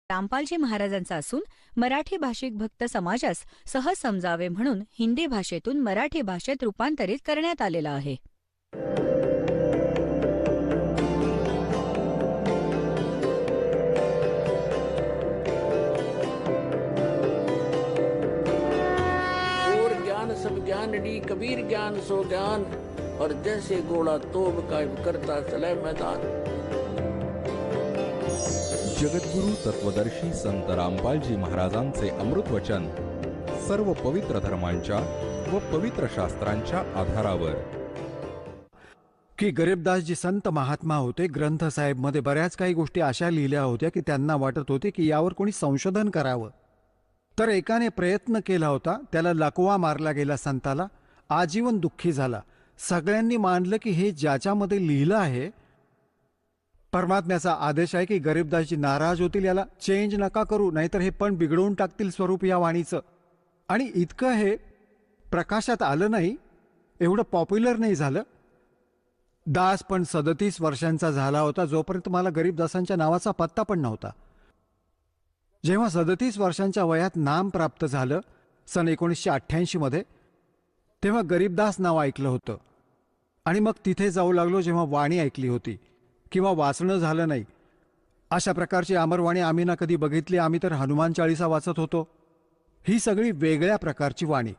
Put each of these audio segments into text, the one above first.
रामपालजी महाराजांचा असून मराठी भाषिक भक्त समाजास सहज समजावे म्हणून हिंदी भाषेतून मराठी भाषेत रूपांतरित करण्यात आलेला आहे. और ज्ञान सब ज्ञानडी कबीर ज्ञान सो ज्ञान और जैसे घोड़ा तोब कायम करता चले मैदान. जगद्गुरु तत्वदर्शी संत रामपालजी महाराजांचे अमृत वचन सर्व पवित्र धर्मांच्या व पवित्र शास्त्रांच्या आधारावर. की गरीबदासजी संत महात्मा होते. ग्रंथ साहेब मध्ये बऱ्याच काही गोष्टी अशा लिहिल्या होत्या की त्यांना वाटत होते की यावर कोणी संशोधन करावं. तर एकाने प्रयत्न केला होता, त्याला लकवा मारला गेला संताला, आजीवन दुःखी झाला. सगळ्यांनी मानलं की हे ज्याच्यामध्ये लिहिलं आहे परमात्म्याचा आदेश आहे की गरीबदासजी नाराज होतील, याला चेंज नका करू, नाहीतर हे पण बिघडवून टाकतील स्वरूप या वाणीचं. आणि इतकं हे प्रकाशात आलं नाही, एवढं पॉप्युलर नाही झालं. दास पण 37 वर्षांचा झाला होता जोपर्यंत मला गरीबदासांच्या नावाचा पत्ता पण नव्हता. जेव्हा 37 वर्षांच्या वयात नाम प्राप्त झालं सन 1988 मध्ये, तेव्हा गरीबदास नाव ऐकलं होतं. आणि मग तिथे जाऊ लागलो जेव्हा वाणी ऐकली होती किंवा वाचणं झालं नाही. अशा प्रकारची अमरवाणी आम्ही ना कधी बघितली. आम्ही तर हनुमान चाळीसा वाचत होतो. ही सगळी वेगळ्या प्रकारची वाणी.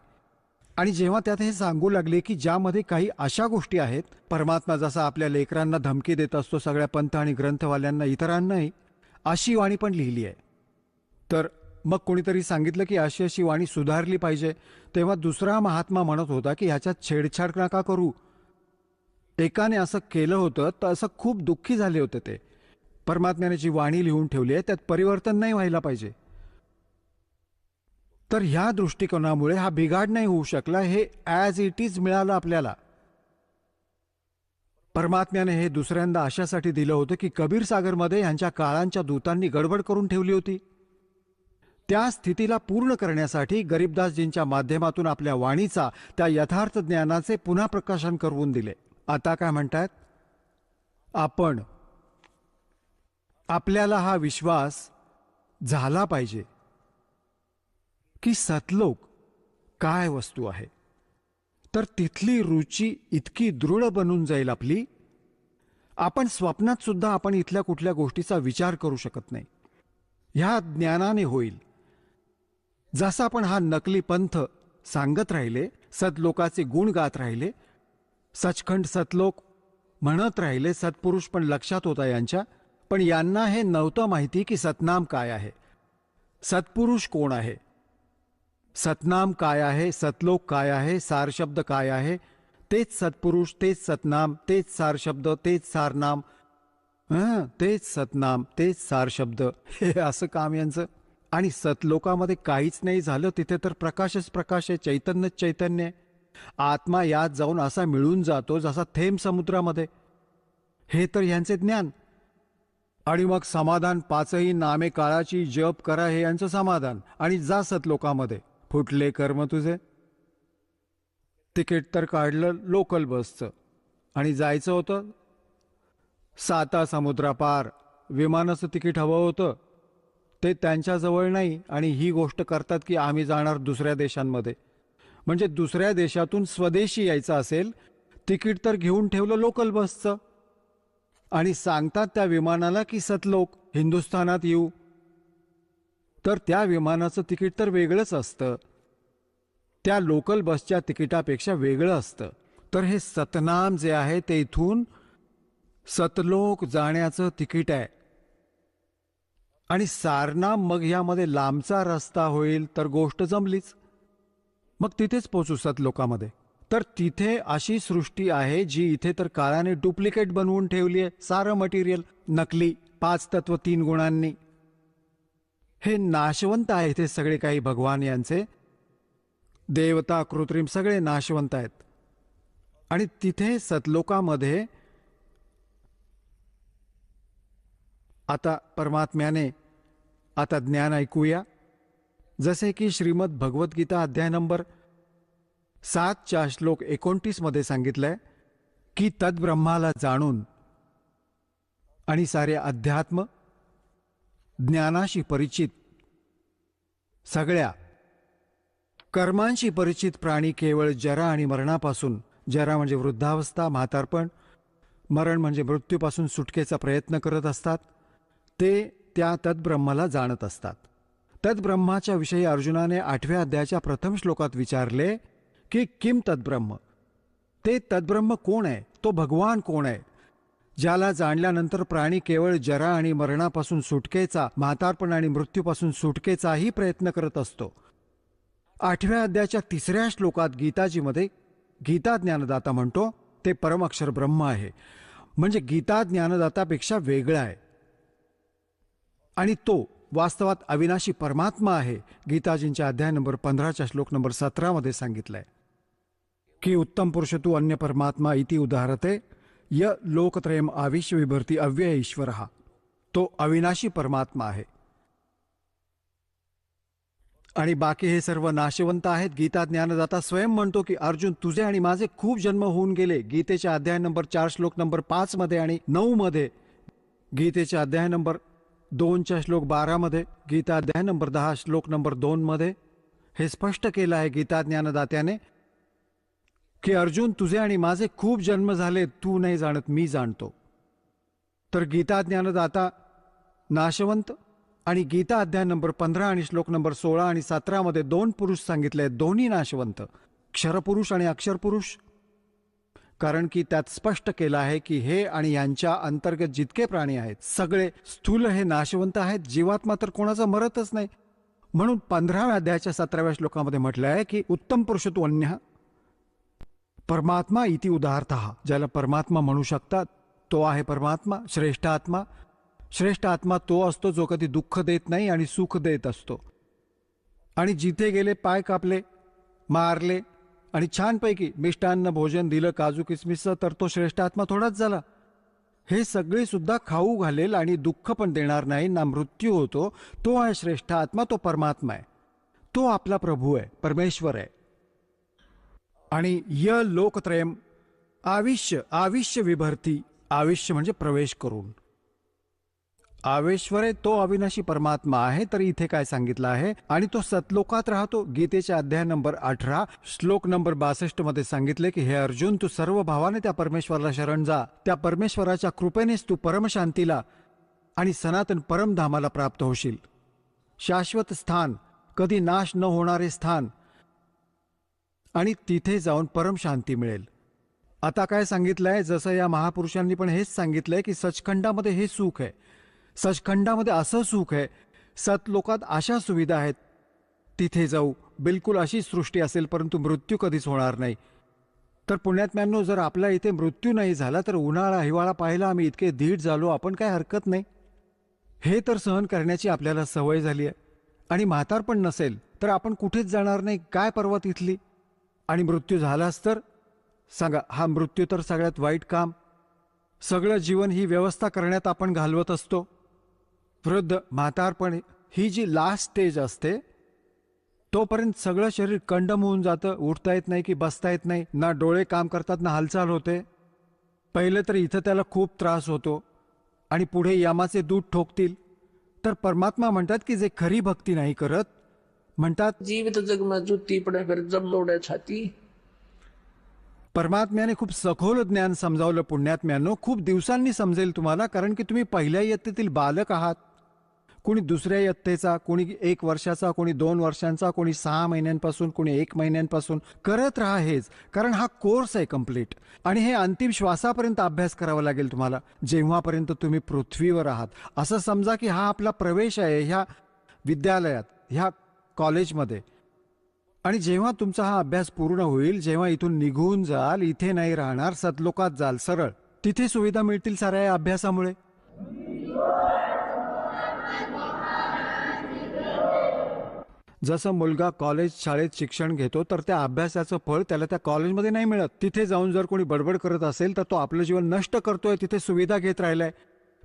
आणि जेव्हा त्यात हे सांगू लागले की ज्यामध्ये काही अशा गोष्टी आहेत, परमात्मा जसा आपल्या लेकरांना धमकी देत असतो सगळ्या पंथ आणि ग्रंथवाल्यांना, इतरांनाही, अशी वाणी पण लिहिली आहे. तर मग कोणीतरी सांगितलं की अशी अशी वाणी सुधारली पाहिजे. तेव्हा दुसरा महात्मा म्हणत होता की ह्याच्यात छेडछाड नका करू. एकाने असं केलं होतं तर असं खूप दुःखी झाले होते ते. परमात्म्याने जी वाणी लिहून ठेवली आहे त्यात परिवर्तन नाही व्हायला पाहिजे. तर ह्या दृष्टिकोनामुळे हा बिघाड नाही होऊ शकला. हे ॲज इट इज मिळालं आपल्याला. परमात्म्याने हे दुसऱ्यांदा अशासाठी दिलं होतं की कबीर सागरमध्ये यांच्या काळांच्या दूतांनी गडबड करून ठेवली होती. त्या स्थितीला पूर्ण करण्यासाठी गरीबदासजींच्या माध्यमातून आपल्या वाणीचा, त्या यथार्थ ज्ञानाचे पुन्हा प्रकाशन करून दिले. आता काय म्हणतात आपण, आपल्याला हा विश्वास झाला पाहिजे की सतलोक काय वस्तू आहे. तर तिथली रुची इतकी दृढ बनून जाईल आपली, आपण स्वप्नात सुद्धा आपण इथल्या कुठल्या गोष्टीचा विचार करू शकत नाही. ह्या ज्ञानाने होईल. जसा आपण हा नकली पंथ सांगत राहिले, सतलोकाचे गुण गात राहिले, सचखंड सतलोक म्हणत राहिले, सत्पुरुष पण लक्षात होता यांच्या, पण यांना हे नव्हतं माहिती की सतनाम काय आहे, सत्पुरुष कोण आहे, सतनाम काय आहे, सतलोक काय आहे, सारशब्द काय आहे. तेच सत्पुरुष, तेच सतनाम, तेच सारशब्द, तेच सारनाम, तेच सतनाम, तेच सारशब्द, हे असं काम यांचं. आणि सतलोकामध्ये काहीच नाही झालं, तिथे तर प्रकाशच प्रकाश आहे, चैतन्यच चैतन्य आहे. आत्मा यात जाऊन असा मिळून जातो जसा थेंब समुद्रामध्ये. हे तर यांचे ज्ञान. आणि मग समाधान, पाचही नामे काळाची जप करा, हे यांचं समाधान. आणि जा सतलोकामध्ये, फुटले कर्म तुझे. तिकीट तर काढलं लोकल बसचं आणि जायचं होतं 7 समुद्रापार. विमानाचं तिकीट हवं होतं, ते त्यांच्याजवळ नाही. आणि ही गोष्ट करतात की आम्ही जाणार दुसऱ्या देशांमध्ये. म्हणजे दुसऱ्या देशातून स्वदेशी यायचं असेल, तिकीट तर घेऊन ठेवलं लोकल बसचं, आणि सांगतात त्या विमानाला की सतलोक हिंदुस्थानात येऊ. तर त्या विमानाचं तिकीट तर वेगळंच असतं, त्या लोकल बसच्या तिकिटापेक्षा वेगळं असतं. तर हे सतनाम जे आहे ते इथून सतलोक जाण्याचं तिकीट आहे. आणि सारनाम मग यामध्ये लांबचा रस्ता होईल तर गोष्ट जमलीच. मग तिथेच पोचू सतलोकामध्ये. तर तिथे अशी सृष्टी आहे जी इथे तर काळाने डुप्लिकेट बनवून ठेवली आहे. सारं मटेरियल नकली, 5 तत्व 3 गुणांनी. हे नाशवंत आहे इथे सगळे काही. भगवान यांचे देवता, कृत्रिम सगळे नाशवंत आहेत. आणि तिथे सतलोकामध्ये आता परमात्म्याने, आता ज्ञान ऐकूया. जसे की श्रीमद भगवद्गीता अध्याय नंबर 7 श्लोक 29 मध्ये सांगितलंय की तद्ब्रह्माला जाणून आणि सारे अध्यात्म ज्ञानाशी परिचित, सगळ्या कर्मांशी परिचित प्राणी केवळ जरा आणि मरणापासून, जरा म्हणजे वृद्धावस्था, म्हातारपण, मरण म्हणजे मृत्यूपासून सुटकेचा प्रयत्न करत असतात. ते त्या तद्ब्रह्माला जाणत असतात. तद्ब्रह्माच्या विषयी अर्जुनाने 8व्या अध्यायाच्या प्रथम श्लोकात विचारले की किम तद्ब्रह्म, ते तद्ब्रह्म कोण आहे, तो भगवान कोण आहे, ज्याला जाणल्यानंतर प्राणी केवळ जरा आणि मरणापासून सुटकेचा, म्हातारपण आणि मृत्यूपासून सुटकेचाही प्रयत्न करत असतो. 8व्या अध्यायाच्या 3ऱ्या श्लोकात गीताजीमध्ये गीता ज्ञानदाता म्हणतो ते परम अक्षर ब्रह्म आहे, म्हणजे गीता ज्ञानदातापेक्षा वेगळा आहे आणि तो वास्तवात अविनाशी परमात्मा आहे. गीताजींच्या अध्याय नंबर 15च्या श्लोक नंबर 17 सांगितलंय की उत्तम पुरुष तू अन्य परमात्मा इति उदाहरते य लोकत्रयम आविश्य विभर्ती अव्यय ईश्वर. तो अविनाशी परमात्मा आहे आणि बाकी हे सर्व नाशवंत आहेत. गीता ज्ञानदाता स्वयं म्हणतो की अर्जुन, तुझे आणि माझे खूप जन्म होऊन गेले. गीतेच्या अध्याय नंबर 4 श्लोक नंबर 5 आणि 9, गीतेच्या अध्याय नंबर 2च्या श्लोक 12, गीता अध्याय नंबर 10 श्लोक नंबर 2 हे स्पष्ट केलं आहे गीता ज्ञानदात्याने की अर्जुन, तुझे आणि माझे खूप जन्म झाले, तू नाही जाणत, मी जाणतो. तर गीता ज्ञानदाता नाशवंत आणि गीता अध्याय नंबर 15 आणि श्लोक नंबर 16 आणि 17 2 पुरुष सांगितले, दोन्ही नाशवंत, क्षरपुरुष आणि अक्षरपुरुष. कारण की त्यात स्पष्ट केलं आहे की हे आणि यांच्या अंतर्गत जितके प्राणी आहेत सगळे स्थूल हे नाशवंत आहेत. जीवात्मा तर कोणाचा मरतच नाही. म्हणून 15व्या अध्यायाच्या 17व्या श्लोकामध्ये म्हटलं आहे की उत्तम पुरुष तू अन्य परमात्मा इति उदाहरतः, ज्याला परमात्मा म्हणू शकतात तो आहे परमात्मा. श्रेष्ठ आत्मा, श्रेष्ठ आत्मा तो असतो जो कधी दुःख देत नाही आणि सुख देत असतो. आणि जिथे गेले पाय कापले, मारले आणि छानपैकी मिष्टान्न भोजन दिलं काजू किसमिसचं, तर तो श्रेष्ठ आत्मा थोडाच झाला. हे सगळे सुद्धा खाऊ घालेल आणि दुःख पण देणार नाही, ना मृत्यू होतो, तो आहे श्रेष्ठ आत्मा, तो परमात्मा आहे, तो आपला प्रभू आहे, परमेश्वर आहे. आणि य लोकत्रयम आविश्य, आविश्य विभर्ती, आविश्य म्हणजे प्रवेश करून, आवेश्वर आहे, तो अविनाशी परमात्मा आहे. तर इथे काय सांगितलं आहे, आणि तो सतलोकात राहतो. गीतेच्या अध्याय नंबर 18 श्लोक नंबर 62 सांगितले की हे अर्जुन, तू सर्व भावाने त्या परमेश्वराला शरण जा. त्या परमेश्वराच्या कृपेनेच तू परमशांतीला आणि सनातन परमधामाला प्राप्त होशील. शाश्वत स्थान, कधी नाश न होणारे स्थान, आणि तिथे जाऊन परमशांती मिळेल. आता काय सांगितलंय, जसं या महापुरुषांनी पण हेच सांगितलंय की सचखंडामध्ये हे सुख आहे, सचखंडामध्ये असं सुख आहे, सतलोकात अशा सुविधा आहेत, तिथे जाऊ, बिलकुल अशी सृष्टी असेल, परंतु मृत्यू कधीच होणार नाही. तर पुण्यात्म्यांनो, जर आपल्या इथे मृत्यू नाही झाला तर उन्हाळा हिवाळा पाहायला आम्ही इतके धीट झालो, आपण काय हरकत नाही. हे तर सहन करण्याची आपल्याला सवय झाली आहे. आणि म्हातारपण नसेल तर आपण कुठेच जाणार नाही, काय परवा तिथली. आणि मृत्यू झालाच तर सांगा, हा मृत्यू तर सगळ्यात वाईट काम. सगळं जीवन ही व्यवस्था करण्यात आपण घालवत असतो. वृद्ध म्हातारपण ही जी लास्ट स्टेज असते, तोपर्यंत सगळं शरीर कंडम होऊन जातं, उठता येत नाही की बसता येत नाही, ना डोळे काम करतात ना हालचाल होते. पहिले तर इथं त्याला खूप त्रास होतो आणि पुढे यमाचे दूध ठोकतील. तर परमात्मा म्हणतात की जे खरी भक्ती नाही करत, म्हणतात जीवित जग में जुती पड़े फिर जब दौड़े छाती. परमात्म्याने खूप सखोल ज्ञान समजावलं पुण्यात्म्यानो, खूप दिवसांनी समजेल तुम्हाला, कारण की तुम्ही पहिल्या इयत्तेतील बालक आहात. कोणी दुसऱ्या इयत्तेचा, कोणी 1 वर्षाचा, कोणी 2 वर्षांचा, कोणी 6 महिन्यांपासून, कोणी 1 महिन्यांपासून करत राहा हेच, कारण हा कोर्स आहे कम्प्लीट. आणि हे अंतिम श्वासापर्यंत अभ्यास करावा लागेल तुम्हाला, जेव्हापर्यंत तुम्ही पृथ्वीवर आहात. असं समजा की हा आपला प्रवेश आहे ह्या विद्यालयात, ह्या कॉलेजमध्ये. आणि जेव्हा तुमचा हा अभ्यास पूर्ण होईल, जेव्हा इथून निघून जाल, इथे नाही राहणार, सतलोकात जाल सरळ, तिथे सुविधा मिळतील साऱ्या या अभ्यासामुळे. जसं मुलगा कॉलेज शाळेत शिक्षण घेतो, तर त्या अभ्यासाचं फळ त्याला त्या कॉलेजमध्ये नाही मिळत. तिथे जाऊन जर कोणी बडबड करत असेल तर तो आपलं जीवन नष्ट करतोय, तिथे सुविधा घेत राहिलाय,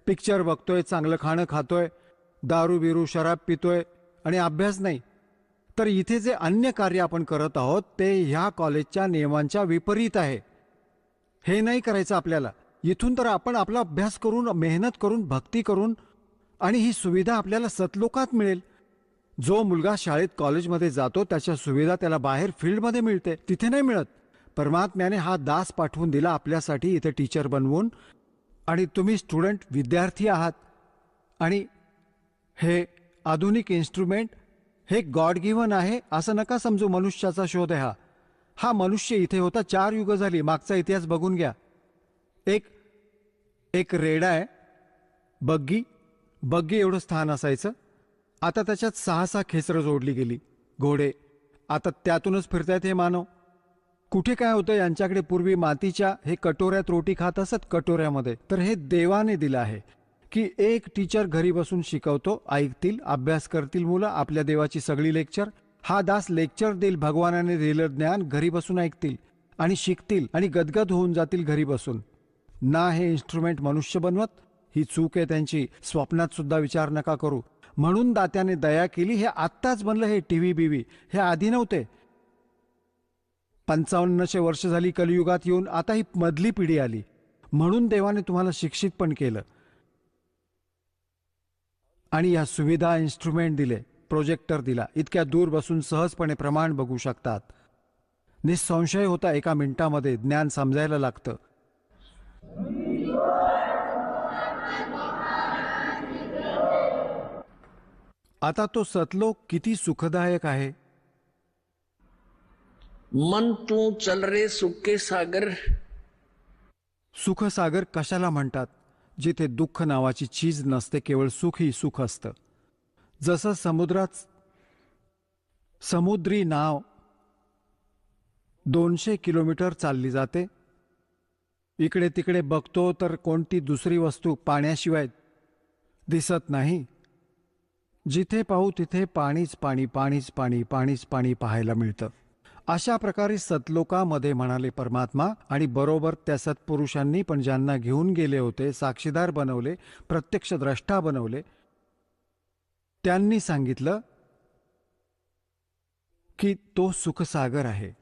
पिक्चर बघतोय, चांगलं खाणं खातोय, दारू बिरू शराब पितोय आणि अभ्यास नाही. तर इथे जे अन्य कार्य आपण करत आहोत ते ह्या कॉलेजच्या नियमांच्या विपरीत आहे. हे नाही करायचं आपल्याला. इथून तर आपण आपला अभ्यास करून, मेहनत करून, भक्ती करून आणि ही सुविधा आपल्याला सतलोकात मिळेल. जो मुलगा शाळेत कॉलेजमध्ये जातो त्याच्या सुविधा त्याला बाहेर फील्डमध्ये मिळते, तिथे नाही मिळत. परमात्म्याने हा दास पाठवून दिला आपल्यासाठी इथे टीचर बनवून. आणि तुम्ही स्टुडंट विद्यार्थी आहात. आणि हे आधुनिक इन्स्ट्रुमेंट हे गॉड गिव्हन आहे असं नका समजू. मनुष्याचा शोध आहे हा मनुष्य इथे होता 4 युग झाली. मागचा इतिहास बघून घ्या. एक रेडा आहे, बग्गी एवढं स्थान असायचं. आता त्याच्यात 6-6 खेचरं जोडली गेली, घोडे. आता त्यातूनच फिरतायत हे मानव. कुठे काय होतं यांच्याकडे? पूर्वी मातीच्या हे कटोऱ्यात रोटी खात असत, कटोऱ्यामध्ये. तर हे देवाने दिलं आहे की एक टीचर घरी बसून शिकवतो, ऐकतील, अभ्यास करतील मुलं आपल्या देवाची सगळी लेक्चर. हा दास लेक्चर देईल, भगवानाने दिलं ज्ञान घरी बसून ऐकतील आणि शिकतील आणि गदगद होऊन जातील घरी बसून. ना हे इन्स्ट्रुमेंट मनुष्य बनवत. ही चूक आहे त्यांची. स्वप्नात सुद्धा विचार नका करू. म्हणून दात्याने दया केली. हे आत्ताच बनलं हे टीव्ही बीव्ही, हे आधी नव्हते. 5500 वर्ष झाली कलियुगात येऊन. आता ही मधली पिढी आली. म्हणून देवाने तुम्हाला शिक्षित पण केलं आणि या सुविधा, इन्स्ट्रुमेंट दिले, प्रोजेक्टर दिला. इतक्या दूर बसून सहजपणे प्रमाण बघू शकतात. निसंशय होता एका मिनिटामध्ये ज्ञान समजायला लागतं. आता तो सतलोक किती सुखदायक आहे. मन तू चल रे सुखे सागर. सुखसागर कशाला म्हणतात? जिथे दुःख नावाची चीज नसते, केवळ सुख ही सुख असतं. जसं समुद्रात समुद्री नाव 200 किलोमीटर चालली जाते. इकडे तिकडे बघतो तर कोणती दुसरी वस्तू पाण्याशिवाय दिसत नाही. जिथे पाहू तिथे पाणीच पाणी, पाणीच पाणी, पाणीच पाणी पाहायला मिळतं. अशा प्रकारे सतलोकामध्ये म्हणाले परमात्मा. आणि बरोबर त्या सत्पुरुषांनी पण ज्यांना घेऊन गेले होते, साक्षीदार बनवले, प्रत्यक्ष द्रष्टा बनवले, त्यांनी सांगितलं की तो सुखसागर आहे.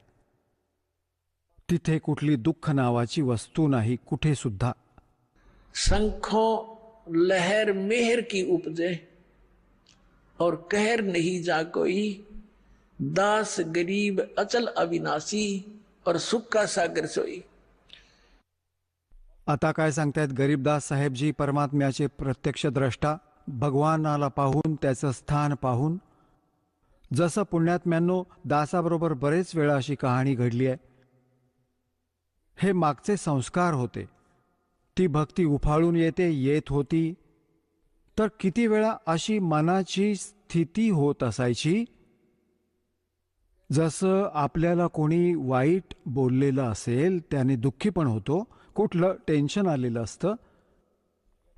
तिथे कुठली दुःख नावाची वस्तू नाही, कुठे सुद्धा. शंखों लहर मेहर की उपजे और कहर नहीं जा कोई. दास गरीब अचल अविनाशी और सुख का सागर सोई. आता काय सांगतायत गरीबदास साहेबजी, परमात्म्याचे प्रत्यक्ष द्रष्टा, भगवानाला पाहून, त्याचं स्थान पाहून. जसं पुण्यात्म्यांनो दासाबरोबर बरेच वेळा अशी कहाणी घडली आहे. हे मागचे संस्कार होते. ती भक्ती उफाळून येत होती. तर किती वेळा अशी मनाची स्थिती होत असायची, जसं आपल्याला कोणी वाईट बोललेलं असेल त्याने दुःखी पण होतो, कुठलं टेन्शन आलेलं असतं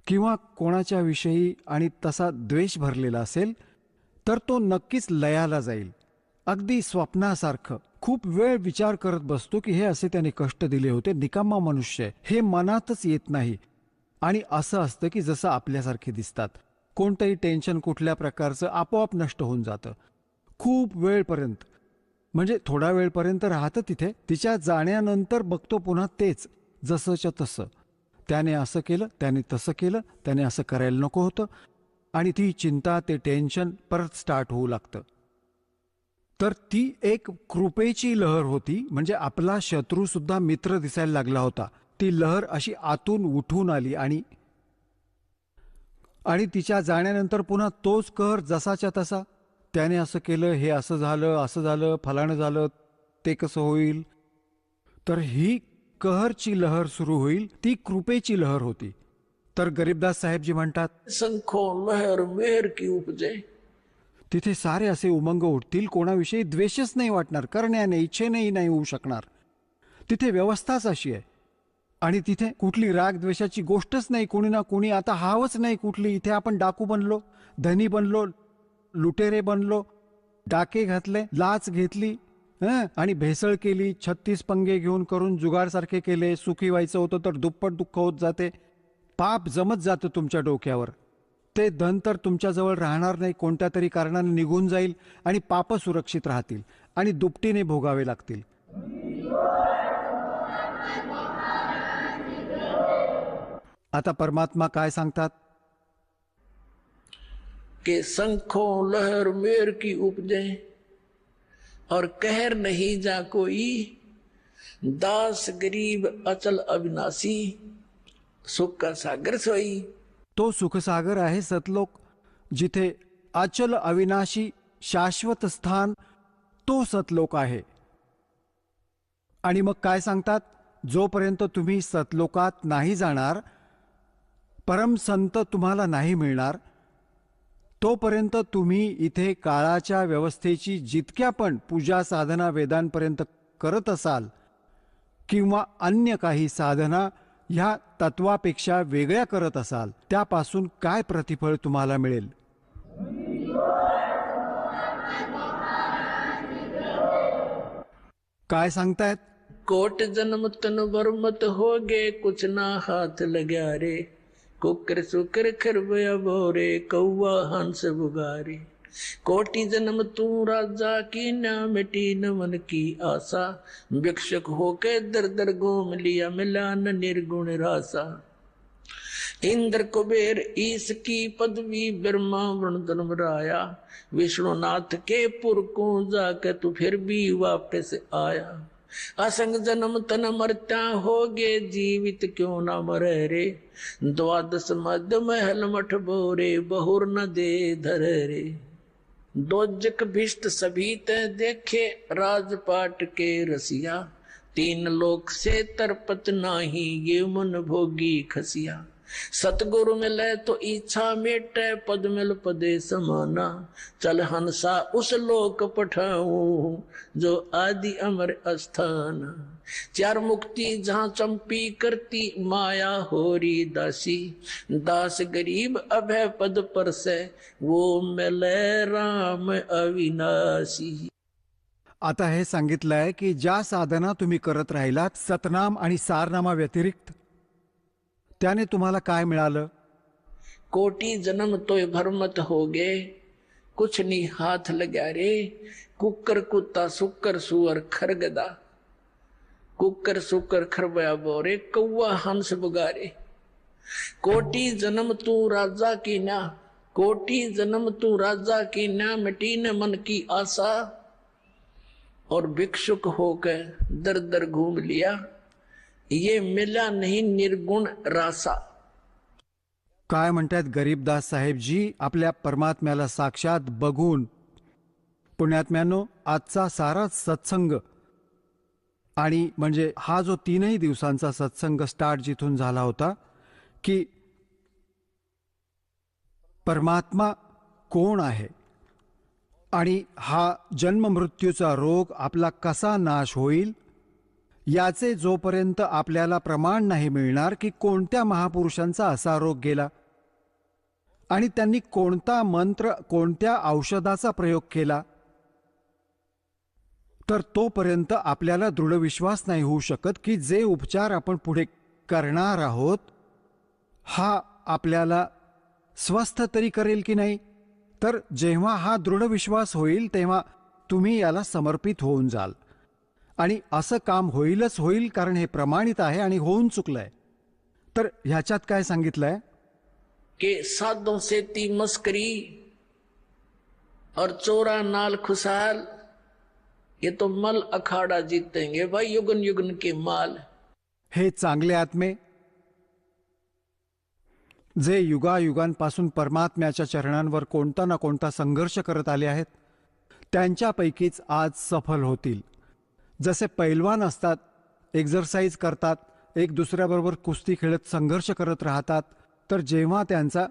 किंवा कोणाच्या विषयी आणि तसा द्वेष भरलेला असेल तर तो नक्कीच लयाला जाईल. अगदी स्वप्नासारखं खूप वेळ विचार करत बसतो की हे असे त्याने कष्ट दिले होते, निकामा मनुष्य आहे. हे मनातच येत नाही. आणि असं असतं की जसं आपल्यासारखे दिसतात. कोणतंही टेन्शन कुठल्या प्रकारचं आपोआप नष्ट होऊन जातं. खूप वेळपर्यंत, म्हणजे थोडा वेळपर्यंत राहतं तिथे. तिच्या जाण्यानंतर बघतो पुन्हा तेच जसंच्या तसं. त्याने असं केलं, त्याने तसं केलं, त्याने असं करायला नको होतं. आणि ती चिंता, ते टेन्शन परत स्टार्ट होऊ लागतं. तर ती एक कृपेची लहर होती. म्हणजे आपला शत्रू सुद्धा मित्र दिसायला लागला होता. ती लहर अशी आतून उठून आली आणि तिच्या जाण्यानंतर पुन्हा तोच कहर जसाच्या तसा. त्याने असं केलं, हे असं झालं, फलाणं झालं, ते कसं होईल. तर ही कहरची लहर सुरू होईल. ती कृपेची लहर होती. तर गरीबदास साहेबजी म्हणतात, शंखों लहर मेहर की उपजे. तिथे सारे असे उमंग उठतील, कोणाविषयी द्वेषच नाही वाटणार, करण्याने इच्छेनेही नाही होऊ शकणार. तिथे व्यवस्थाच अशी आहे. आणि तिथे कुठली राग द्वेषाची गोष्टच नाही. कोणी ना कोणी आता हावच नाही कुठली. इथे आपण डाकू बनलो, धनी बनलो, लुटेरे बनलो, डाके घातले, लाच घेतली आणि भेसळ केली, 36 पंगे घेऊन करून जुगारसारखे केले. सुखी व्हायचं होतं तर दुप्पट दुःख होत जाते. पाप जमत जातं तुमच्या डोक्यावर. ते धन तर तुमच्याजवळ राहणार नाही, कोणत्या तरी कारणाने निघून जाईल आणि पाप सुरक्षित राहतील आणि दुपटीने भोगावे लागतील. आता परमात्मा काय सांगतात? कि शंखों लहर मेर की उपजे और कहर नहीं जा कोई, दास गरीब अचल अविनाशी, सुख का सागर सोई. तो सुखसागर आहे सतलोक, जिथे अचल अविनाशी शाश्वत स्थान तो सतलोक आहे. आणि मग काय सांगतात, जोपर्यंत तुम्ही सतलोकात नाही जाणार, परमसंत तुम्हाला नाही मिळणार, तोपर्यंत तुम्ही इथे काळाच्या व्यवस्थेची जितक्या पण पूजा साधना वेदांपर्यंत करत असाल किंवा अन्य काही साधना ह्या तत्वापेक्षा वेगळ्या करत असाल, त्यापासून काय प्रतिफळ तुम्हाला मिळेल? काय सांगतायत? कोट जन्म तन वर्मत हो गे, कुछ ना हाथ लग्या रे, कुकर सुकर खरबया बोरे, कौवा हंस बुगारे. कोटि जन्म तू राजा की ना मिटी न मन की आशा, भिक्षुक होके दर दर घूम लिया मिला न निर्गुण रासा. इंद्र कुबेर ईश की पदवी, ब्रह्मा वरुण धर्मराया, विष्णुनाथ के पुर को जाके तू फिर भी वापस आया. असंग जन्म तन मरता होगे, जीवित क्यों ना मरे रे, द्वादश मध्य महल मठ बोरे, बहुर न दे धर रे. दोजक भिष्ट सभी ते देखे, राजपाट के रसिया, तीन लोक से तरपत नाही, ये मन भोगी खसिया. सतगुरु मिले तो इच्छा मेटे, पद मिल पदे समाना, चल हंसा उस लोक पठाऊं, जो आदि अमर अस्थान. चार मुक्ति जहाँ चंपी करती, माया होरी दासी, दास गरीब अभय पद पर से, वो मिले राम अविनाशी. आता हे सांगितलंय की ज्या साधना तुम्ही करत राहिलात सतनाम आणि सारनामा व्यतिरिक्त, त्याने तुम्हाला काय मिळालं? कोटि जन्म तोय भरमत हो गे, कुछ नहीं हाथ लग्या रे, कुकर कुत्ता सुकर सुअर खरगदा, कुकर सुकर खरबया बोरे, कौवा हंस बुगारे. कोटि जन्म तू राजा की ना, कोटि जन्म तू राजा की ना, मिटी न मन की आशा, और भिक्षुक होकर दर दर घूम लिया, ये मिला नहीं निर्गुण रासा. काय म्हणतात गरीबदास साहेबजी आपल्या परमात्म्याला साक्षात बघून? पुण्यात्म्यानो, आजचा सारा सत्संग आणि म्हणजे हा जो 3 दिवसांचा सत्संग स्टार्ट जिथून झाला होता की परमात्मा कोण आहे आणि हा जन्म मृत्यूचा रोग आपला कसा नाश होईल, याचे जोपर्यंत आपल्याला प्रमाण नाही मिळणार की कोणत्या महापुरुषांचा असा रोग गेला आणि त्यांनी कोणता मंत्र कोणत्या औषधाचा प्रयोग केला, तर तोपर्यंत आपल्याला दृढ विश्वास नाही होऊ शकत की जे उपचार आपण पुढे करणार आहोत हा आपल्याला स्वस्थ तरी करेल की नाही. तर जेव्हा हा दृढ विश्वास होईल तेव्हा तुम्ही याला समर्पित होऊन जाल आणि असं काम होईलच होईल, कारण हे प्रमाणित आहे आणि होऊन चुकलंय. तर ह्याच्यात काय सांगितलंय कि साधों से ती मस्करी और चोरा नाल खुशहाल, ये तो मल अखाड़ा जीतेंगे भाई युगन युगन के माल. हे चांगले आत्मे जे युगायुगांपासून परमात्म्याच्या चरणांवर कोणता ना कोणता संघर्ष करत आले आहेत, त्यांच्यापैकीच आज सफल होतील. जसे पैलवान असतात, एक्झरसाइज करतात, एक दुसऱ्याबरोबर कुस्ती खेळत संघर्ष करत राहतात, तर जेव्हा त्यांचा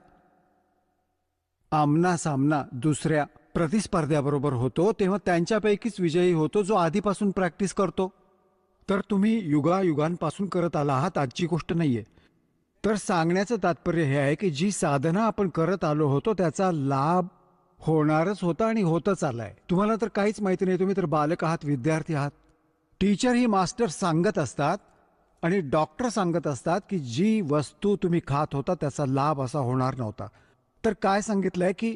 आमना सामना दुसऱ्या प्रतिस्पर्ध्याबरोबर होतो तेव्हा त्यांच्यापैकीच विजयी होतो जो आधीपासून प्रॅक्टिस करतो. तर तुम्ही युगायुगांपासून करत आला आहात, आजची गोष्ट नाहीये. तर सांगण्याचं तात्पर्य हे आहे की जी साधना आपण करत आलो होतो त्याचा लाभ होणारच होता आणि होतच आलाय. तुम्हाला तर काहीच माहिती नाही, तुम्ही तर बालक आहात, विद्यार्थी आहात. टीचर ही मास्टर सांगत असतात आणि डॉक्टर सांगत असतात की जी वस्तू तुम्ही खात होता त्याचा लाभ असा होणार नव्हता. तर काय सांगितलंय की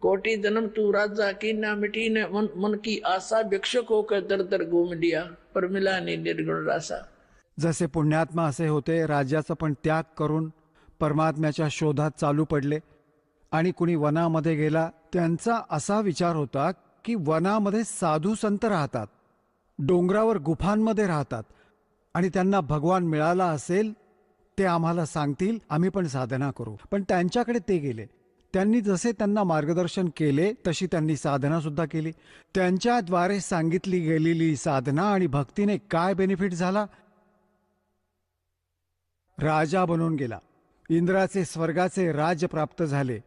कोटि जन्म तू राजा की ना मिटी न मन की आशा, भिक्षुक होकर दर दर घूम लिया, पर मिला नहीं निर्गुण रासा. जसे पुण्यात्मा असे होते, राज्याचा पण त्याग करून परमात्म्याच्या शोधात चालू पडले आणि कुणी वनामध्ये गेला. त्यांचा असा विचार होता की वनामध्ये साधू संत राहतात, डोंगरावर गुफांमध्ये राहतात आणि त्यांना भगवान मिळाला असेल ते आम्हाला सांगतील, आम्ही पण साधना करू. पण त्यांच्याकडे ते गेले. त्यांनी जसे त्यांना मार्गदर्शन केले तशी त्यांनी साधना सुद्धा केली. त्यांच्याद्वारे सांगितली गेलेली साधना आणि भक्तीने काय बेनिफिट झाला? राजा बनून गेला, इंद्राचे स्वर्गाचे राज्य प्राप्त झाले.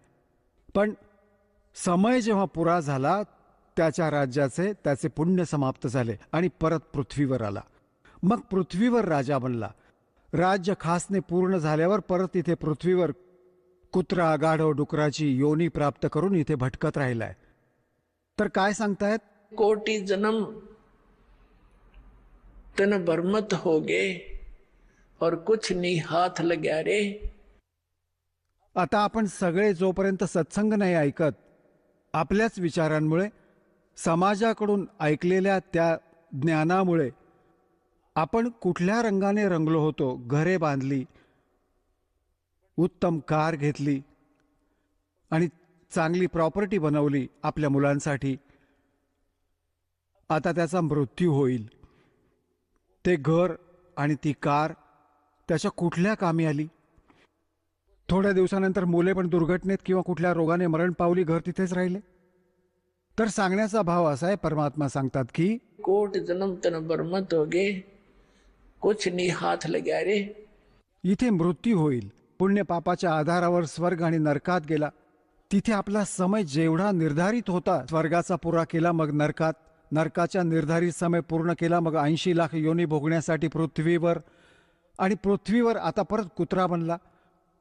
पण समय जेव्हा पुरा झाला त्याच्या राज्याचे त्याचे पुण्य समाप्त झाले आणि परत पृथ्वीवर आला. मग पृथ्वीवर राजा बनला. राज्य खासने पूर्ण झाल्यावर परत इथे पृथ्वीवर कुत्रा गाढव डुकराची योनी प्राप्त करून इथे भटकत राहिलाय. तर काय सांगतायत? कोटि जन्म तन बरमत होगे और कुछ नहीं हाथ लग्या रे. आता आपण सगळे जोपर्यंत सत्संग नाही ऐकत, आपल्याच विचारांमुळे, समाजाकडून ऐकलेल्या त्या ज्ञानामुळे आपण कुठल्या रंगाने रंगलो होतो. घरे बांधली, उत्तम कार घेतली आणि चांगली प्रॉपर्टी बनवली आपल्या मुलांसाठी. आता त्याचा मृत्यू होईल. ते घर आणि ती कार त्याच्या कुठल्या कामी आली? थोड्या दिवसानंतर मुले पण दुर्घटनेत किंवा कुठल्या रोगाने मरण पावली, घर तिथेच राहिले. तर सांगण्याचा भाव असा आहे, परमात्मा सांगतात की कोट जन्म तन बरमत होगे कुछ नहीं हाथ लग्या रे. इथे मृत्यू होईल. पुण्य पापाच्या आधारावर स्वर्ग आणि नरकात गेला. तिथे आपला समय जेवढा निर्धारित होता, स्वर्गाचा पुरा केला, मग नरकात, नरकाच्या निर्धारित समय पूर्ण केला, मग 80 लाख योनी भोगण्यासाठी पृथ्वीवर, आणि पृथ्वीवर आता परत कुत्रा बनला.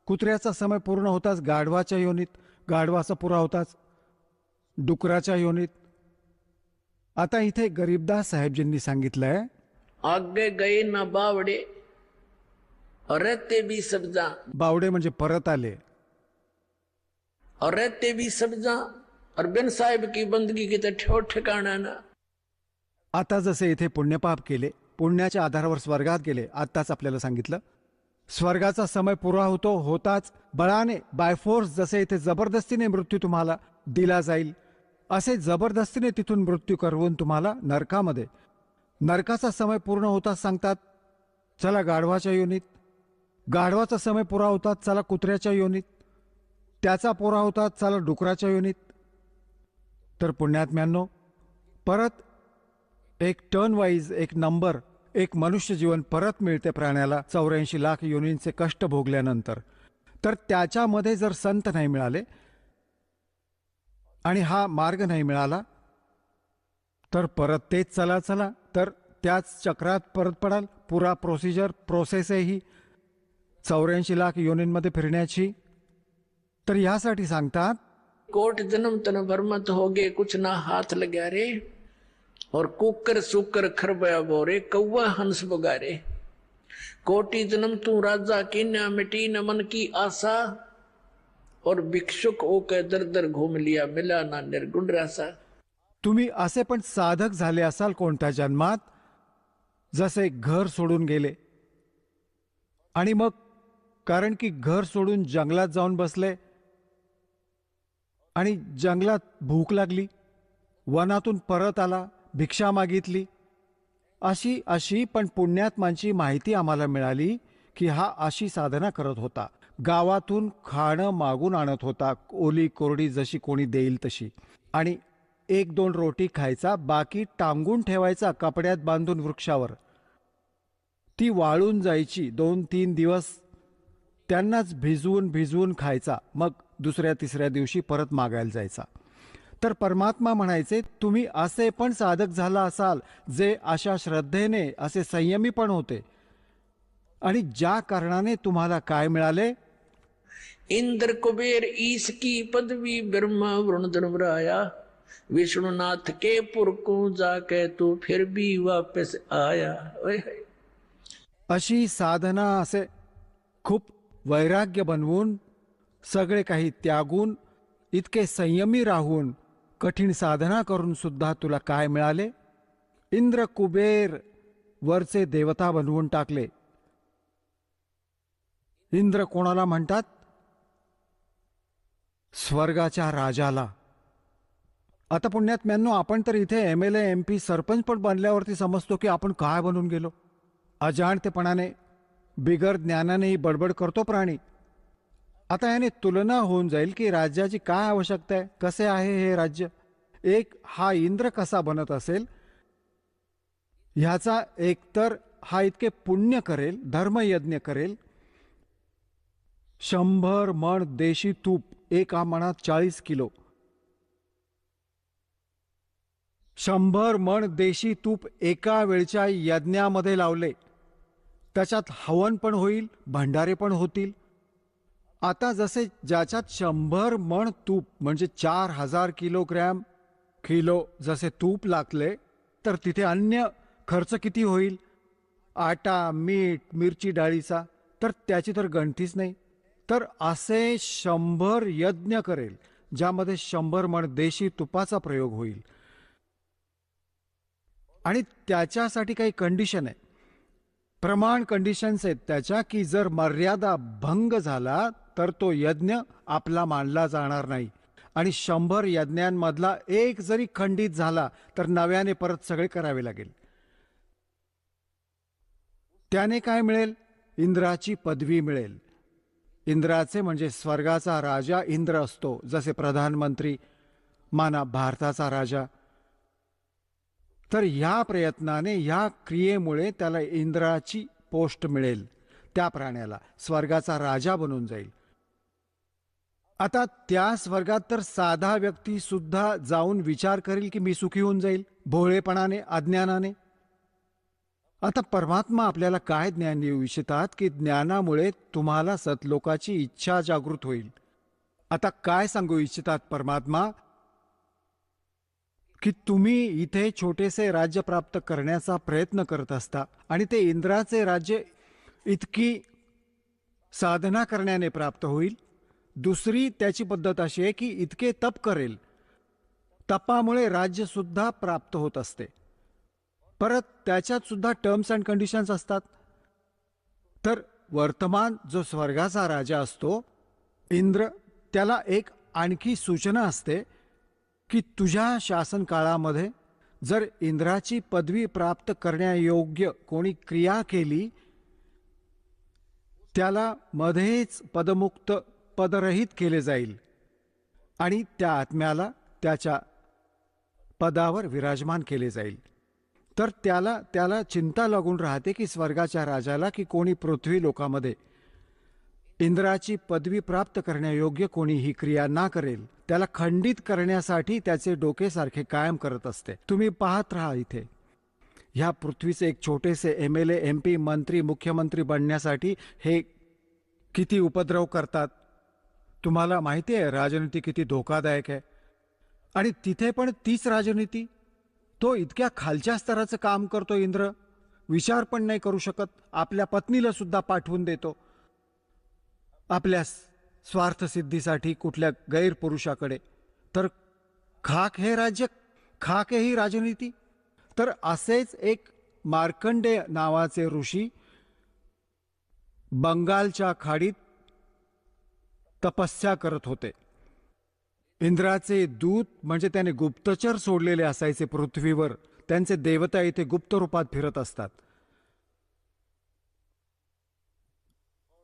कुत्र्याचा समय पूर्ण होताच गाढवाच्या योनीत, गाढवाचा पुरा होताच डुकराच्या योनीत. आता इथे गरीबदास साहेबजींनी सांगितलंय, आगे गए न बावड़े और रहते भी सब्जा. बावडे म्हणजे परत आले. और रहते भी सब्जा और बिन साहेब की बंदगी की तर ठेव ठिकाणा ना. आता जसे इथे पुण्यपाप केले, पुण्याच्या आधारावर स्वर्गात गेले. आत्ताच आपल्याला सांगितलं, स्वर्गाचा समय पुरा होताच बळाने, बायफोर्स, जसे इथे जबरदस्तीने मृत्यू तुम्हाला दिला जाईल, असे जबरदस्तीने तिथून मृत्यू करवून तुम्हाला नरकामध्ये, नरकाचा समय पूर्ण होताच सांगतात चला गाढवाच्या योनीत, गाढवाचा समय पुरा होतात चला कुत्र्याच्या योनीत, त्याचा पुरा होतात चला डुकराच्या योनीत. तर पुण्यात्म्यांनो, परत एक टर्न वाईज, एक नंबर, एक मनुष्य जीवन परत मिळते प्राण्याला 84 लाख योनींचे कष्ट भोगल्यानंतर. तर त्याच्यामध्ये जर संत नाही मिळाले आणि हा मार्ग नाही मिळाला तर परत तेच चला चला, तर त्याच चक्रात परत पडाल. पुरा प्रोसेस आहे ही 84 लाख योनींमध्ये फिरण्याची. तर यासाठी सांगतात, कोट जन्म तन बरमत होगे कुछ ना हाथ लग्या रे. और कुकर सुकर खरबया बोरे कौवा हंस बुगारे. कोटि जन्म तू राजा की न मिटी न मन की आशा. और भिक्षुक होकर दर दर घूम लिया मिला ना निर्गुण रासा. तुम्ही असे पण साधक झाले असाल कोणत्या जन्मात, जसे घर सोडून गेले आणि मग कारण की घर सोडून जंगलात जाऊन बसले आणि जंगलात भूक लागली, वनातून परत आला, भिक्षा मागितली. अशी पण पुण्यात्मांची माहिती आम्हाला मिळाली की हा अशी साधना करत होता. गावातून खाणं मागून आणत होता, ओली कोरडी जशी कोणी देईल तशी, आणि 1-2 रोटी खायचा, बाकी टांगून ठेवायचा कपड्यात बांधून वृक्षावर. ती वाळून जायची. 2-3 दिवस त्यांनाच भिजवून खायचा. मग दुसऱ्या तिसऱ्या दिवशी परत मागायला जायचा. तर परमात्मा म्हणायचे, तुम्ही असे पण साधक झाला असाल जे अशा श्रद्धेने, असे संयमी पण होते, आणि ज्या कारणाने तुम्हाला काय मिळाले? इंद्र कुबेर ईश की पदवी ब्रह्मा वरुण धर्मराया. विष्णुनाथ के पुर को जाके तू फिर भी वापस आया. अशी साधना, असे खूप वैराग्य बनवून, सगळे काही त्यागून, इतके संयमी राहून, कठीण साधना करून सुद्धा तुला काय मिळाले? इंद्र कुबेर वरचे देवता बनवून टाकले. इंद्र कोणाला म्हणतात? स्वर्गाच्या राजाला. आता पुण्यात्म्यांनो, आपण तर इथे MLA MP सरपंच पण बनल्यावरती समजतो की आपण काय बनून गेलो. अजाणतेपणाने बिगर ज्ञानानेही बडबड करतो प्राणी. आता याने तुलना होऊन जाईल की राज्याची काय आवश्यकता आहे, कसे आहे हे राज्य. एक हा इंद्र कसा बनत असेल ह्याचा एकतर हा इतके पुण्य करेल, धर्मयज्ञ करेल, 100 मण देशी तूप, एका मणात 40 किलो, 100 मण देशी तूप एका वेळच्या यज्ञामध्ये लावले. त्याच्यात हवन पण होईल, भंडारे पण होतील. आता जसे ज्याच्यात 100 मण तूप म्हणजे 4000 किलो जसे तूप लागले, तर तिथे अन्य खर्च किती होईल, आटा, मीठ, मिरची डाळीचा, तर त्याची तर गणतीच नाही. तर असे 100 यज्ञ करेल ज्यामध्ये 100 मण देशी तुपाचा प्रयोग होईल. आणि त्याच्यासाठी काही कंडिशन आहे, प्रमाण कंडिशन्स आहेत त्याच्या, की जर मर्यादा भंग झाला तर तो यज्ञ आपला मानला जाणार नाही. आणि 100 यज्ञांमधला एक जरी खंडित झाला तर नव्याने परत सगळे करावे लागेल. त्याने काय मिळेल? इंद्राची पदवी मिळेल. इंद्राचे म्हणजे स्वर्गाचा राजा इंद्र असतो, जसे प्रधानमंत्री माना भारताचा राजा. तर ह्या प्रयत्नाने, ह्या क्रियेमुळे त्याला इंद्राची पोस्ट मिळेल. त्या प्राण्याला स्वर्गाचा राजा बनून जाईल. आता त्या स्वर्गात तर साधा व्यक्ती सुद्धा जाऊन विचार करेल की मी सुखी होऊन जाईल, भोळेपणाने, अज्ञानाने. आता परमात्मा आपल्याला काय ज्ञान देऊ इच्छितात की ज्ञानामुळे तुम्हाला सतलोकाची इच्छा जागृत होईल. आता काय सांगू इच्छितात परमात्मा? की तुम्ही इथे छोटेसे राज्य प्राप्त करण्याचा प्रयत्न करत असता आणि ते इंद्राचे राज्य इतकी साधना करण्याने प्राप्त होईल. दुसरी त्याची पद्धत अशी आहे की इतके तप करेल, तपामुळे राज्य सुद्धा प्राप्त होत असते. परत त्याच्यात सुद्धा टर्म्स अँड कंडिशन्स असतात. तर वर्तमान जो स्वर्गाचा राजा असतो इंद्र, त्याला एक आणखी सूचना असते की तुझ्या शासन काळामध्ये जर इंद्राची पदवी प्राप्त करण्यायोग्य कोणी क्रिया केली, त्याला मध्येच पदमुक्त, पदरहित केले जाईल आणि त्या आत्म्याला त्याच्या पदावर विराजमान केले जाईल. तर त्याला चिंता लागून राहते की स्वर्गाच्या राजाला की कोणी पृथ्वी लोकामध्ये इंद्राची पदवी प्राप्त करण्यायोग्य कोणी ही क्रिया ना करेल, त्याला खंडित करण्यासाठी त्याचे डोके सारखे कायम करत असते. तुम्ही पाहत राहा, इथे ह्या पृथ्वीचे एक छोटेसे MLA MP मंत्री मुख्यमंत्री बनण्यासाठी हे किती उपद्रव करतात. तुम्हाला माहिती आहे राजनीती किती धोकादायक आहे. आणि तिथे पण तीच राजनीती, तो इतक्या खालच्या स्तराचं काम करतो इंद्र, विचार पण नाही करू शकत, आपल्या पत्नीला सुद्धा पाठवून देतो आपल्या स्वार्थसिद्धीसाठी कुठल्या गैरपुरुषाकडे. तर खाक हे राज्य, खाक ही राजनीती. तर असेच एक मार्कंडेय नावाचे ऋषी बंगालच्या खाडीत तपस्या करत होते. इंद्राचे दूत म्हणजे त्याने गुप्तचर सोडलेले असायचे पृथ्वीवर. त्यांचे देवता इथे गुप्त रूपात फिरत असतात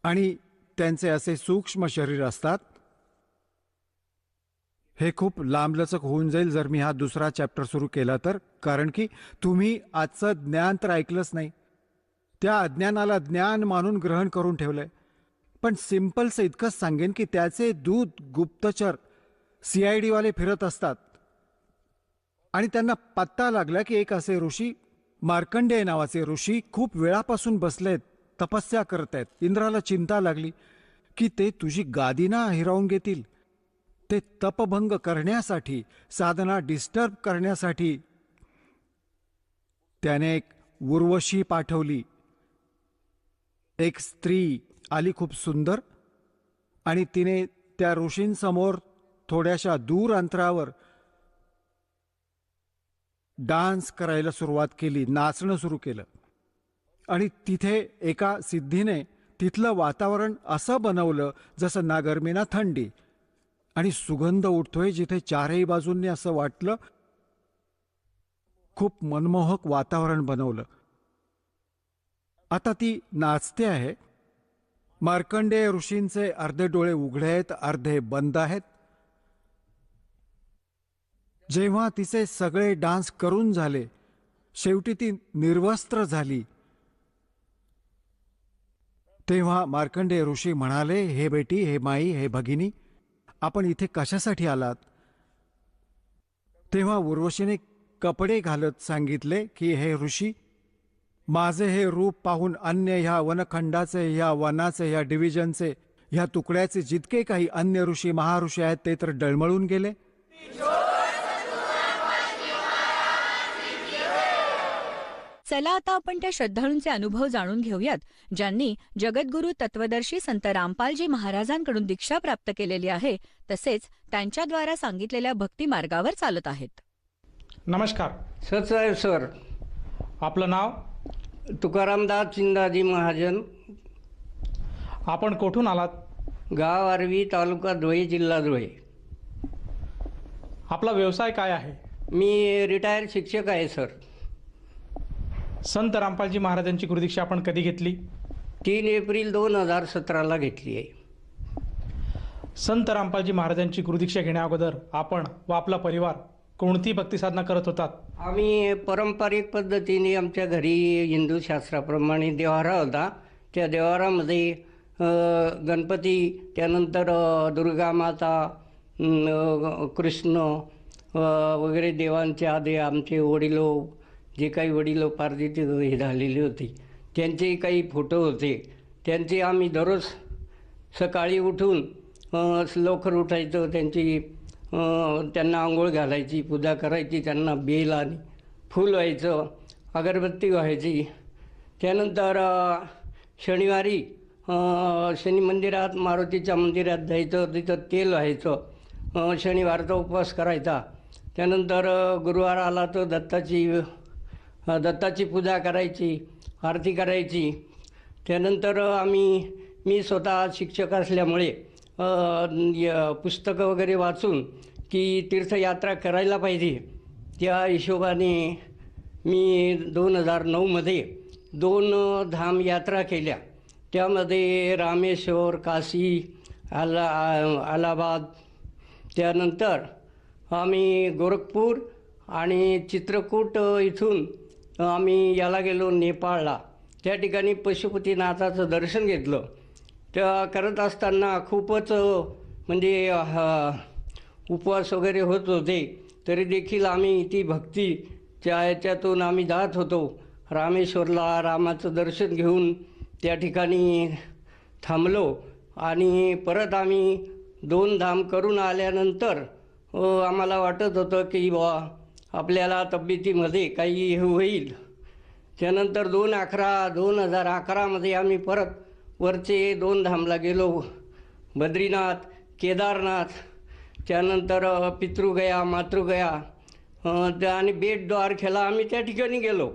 आणि त्यांचे असे सूक्ष्म शरीर असतात. हे खूप लांबलचक होऊन जाईल जर मी हा दुसरा चॅप्टर सुरू केला तर, कारण की तुम्ही आजचं ज्ञान तर ऐकलंच नाही. त्या अज्ञानाला ज्ञान मानून ग्रहण करून ठेवलंय. पण सिंपलचं इतकंच सांगेन की त्याचे दूत गुप्तचर CID वाले फिरत असतात आणि त्यांना पत्ता लागला की एक असे ऋषी, मार्कंडेय नावाचे ऋषी खूप वेळापासून बसलेत, तपस्या करत आहेत. इंद्राला चिंता लागली की ते तुझी गादी ना हिरावून घेतील. ते तपभंग करण्यासाठी, साधना डिस्टर्ब करण्यासाठी त्याने एक उर्वशी पाठवली. एक स्त्री आली खूप सुंदर आणि तिने त्या ऋषींसमोर थोड्याशा दूर अंतरावर डान्स करायला सुरुवात केली, नाचणं सुरू केलं. आणि तिथे एका सिद्धीने तिथलं वातावरण असं बनवलं जसं ना गरमी ना थंडी. आणि सुगंध उठतोय जिथे चारही बाजूंनी असं वाटलं, खूप मनमोहक वातावरण बनवलं. आता ती नाचते आहे. मार्कंडेय ऋषींचे अर्धे डोळे उघडे आहेत, अर्धे बंद आहेत. जेव्हा तिचे सगळे डान्स करून झाले, शेवटी ती निर्वस्त्र झाली, तेव्हा मार्कंडेय ऋषी म्हणाले, हे बेटी, हे माई, हे भगिनी, आपण इथे कशासाठी आलात? तेव्हा उर्वशीने कपडे घालत सांगितले की हे ऋषी, माझे हे रूप पाहून अन्य ह्या वनखंडाचे, ह्या वनाचे, ह्या डिव्हिजनचे, ह्या तुकड्याचे जितके काही अन्य ऋषी महाऋषी आहेत ते तर डळमळून गेले. चला आता आपण त्या श्रद्धाळूंचे अनुभव जाणून घेऊयात, ज्यांनी जगद्गुरू तत्वदर्शी संत रामपालजी महाराजांकडून दीक्षा प्राप्त केलेली आहे, तसेच त्यांच्याद्वारा सांगितलेल्या भक्ती मार्गावर चालत आहेत. नमस्कार. सचराय सर. आपलं नाव? तुकारामदास चिंदाजी महाजन, आपण कोठून आलात? गाव आरवी, तालुका धुळे, जिल्हा धुळे. आपला व्यवसाय काय आहे? मी रिटायर शिक्षक आहे सर. संत रामपालजी महाराजांची गुरुदीक्षा आपण कधी घेतली? 3 एप्रिल 2017ला घेतली आहे. संत रामपालजी महाराजांची गुरुदीक्षा घेण्याअगोदर आपण व आपला परिवार कोणती भक्ती साधना करत होतात? आम्ही पारंपरिक पद्धतीने आमच्या घरी हिंदू शास्त्राप्रमाणे देवारा होता. त्या देवारामध्ये गणपती, त्यानंतर दुर्गा माता, कृष्ण वगैरे देवांचे आधी आमचे वडिलो, जे काही वडिलोपार्जित हे झालेले होते त्यांचे काही फोटो होते. त्यांचे आम्ही दररोज सकाळी उठून लवकर उठायचं, त्यांना आंघोळ घालायची, पूजा करायची, त्यांना बेल आणि फूल व्हायचं, अगरबत्ती व्हायची. त्यानंतर शनिवारी शनी मंदिरात, मारुतीच्या मंदिरात जायचं, तिथं तेल व्हायचं, शनिवारचा उपवास करायचा. त्यानंतर गुरुवार आला तर दत्ताची पूजा करायची, आरती करायची. त्यानंतर मी स्वतः शिक्षक असल्यामुळे पुस्तकं वगैरे वाचून की तीर्थयात्रा करायला पाहिजे, त्या हिशोबाने मी 2009मध्ये 2 धाम यात्रा केल्या. त्यामध्ये रामेश्वर, काशी, अलाहाबाद, त्यानंतर आम्ही गोरखपूर आणि चित्रकूट इथून आम्ही याला गेलो नेपाळला. त्या ठिकाणी पशुपतीनाथाचं दर्शन घेतलं. त्या करत असताना खूपच म्हणजे उपवास वगैरे होत होते, तरी देखील आम्ही ती भक्तीच्या याच्यातून आम्ही जात होतो. रामेश्वरला रामाचं दर्शन घेऊन त्या ठिकाणी थांबलो आणि परत आम्ही 2 धाम करून आल्यानंतर आम्हाला वाटत होतं की आपल्याला तब्येतीमध्ये काही हे होईल. त्यानंतर 2011मध्ये आम्ही परत वरचे 2 धामला गेलो, बद्रीनाथ, केदारनाथ, त्यानंतर पितृगया, मातृगया आणि बेट द्वारखेला आम्ही त्या ठिकाणी गेलो.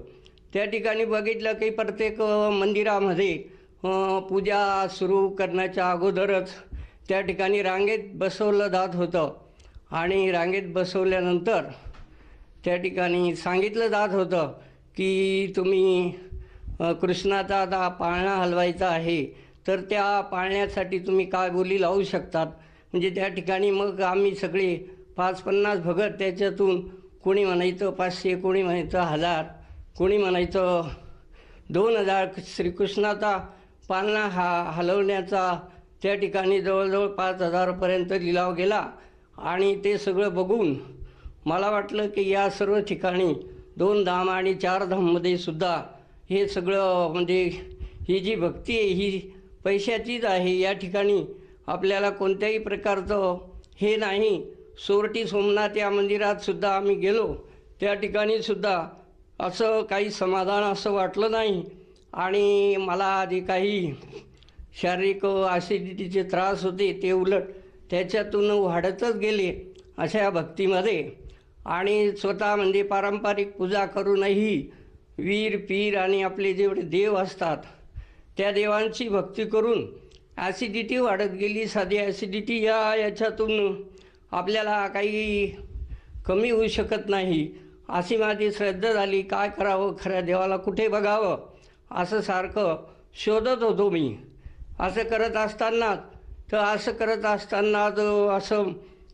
त्या ठिकाणी बघितलं की प्रत्येक मंदिरामध्ये पूजा सुरू करण्याच्या अगोदरच त्या ठिकाणी रांगेत बसवलं जात होतं आणि रांगेत बसवल्यानंतर त्या ठिकाणी सांगितलं जात होतं की तुम्ही कृष्णाचा आता पाळणा हलवायचा आहे, तर त्या पाळण्यासाठी तुम्ही काय बोली लावू शकतात. म्हणजे त्या ठिकाणी मग आम्ही सगळे 550 भगत, त्याच्यातून कोणी म्हणायचं 500, कोणी म्हणायचं 1000, कोणी म्हणायचं 2000 श्रीकृष्णाचा पाळणा हलवण्याचा त्या ठिकाणी जवळजवळ 5000पर्यंत लिलाव गेला. आणि ते सगळं बघून मला वाटलं की या सर्व ठिकाणी 2 धाम आणि 4 धाममध्ये सुद्धा हे सगळं म्हणजे ही जी भक्ती आहे ही पैशाचीच आहे. या ठिकाणी आपल्याला कोणत्याही प्रकारचं हे नाही. सोरटी सोमनाथ या मंदिरात सुद्धा आम्ही गेलो, त्या ठिकाणी सुद्धा असं काही समाधान असं वाटलं नाही. आणि मला जे काही शारीरिक ॲसिडिटीचे त्रास होते ते उलट त्याच्यातून वाढतच गेले अशा भक्तीमध्ये. आणि स्वतः म्हणजे पारंपरिक पूजा करूनही वीर, पीर आणि आपले जेवढे देव असतात त्या देवांची भक्ती करून ॲसिडिटी वाढत गेली. साधी ॲसिडिटी याच्यातून आपल्याला काही कमी होऊ शकत नाही अशी माझी श्रद्धा झाली. काय करावं, खऱ्या देवाला कुठे बघावं असं सारखं शोधत होतो मी. असं करत असताना असं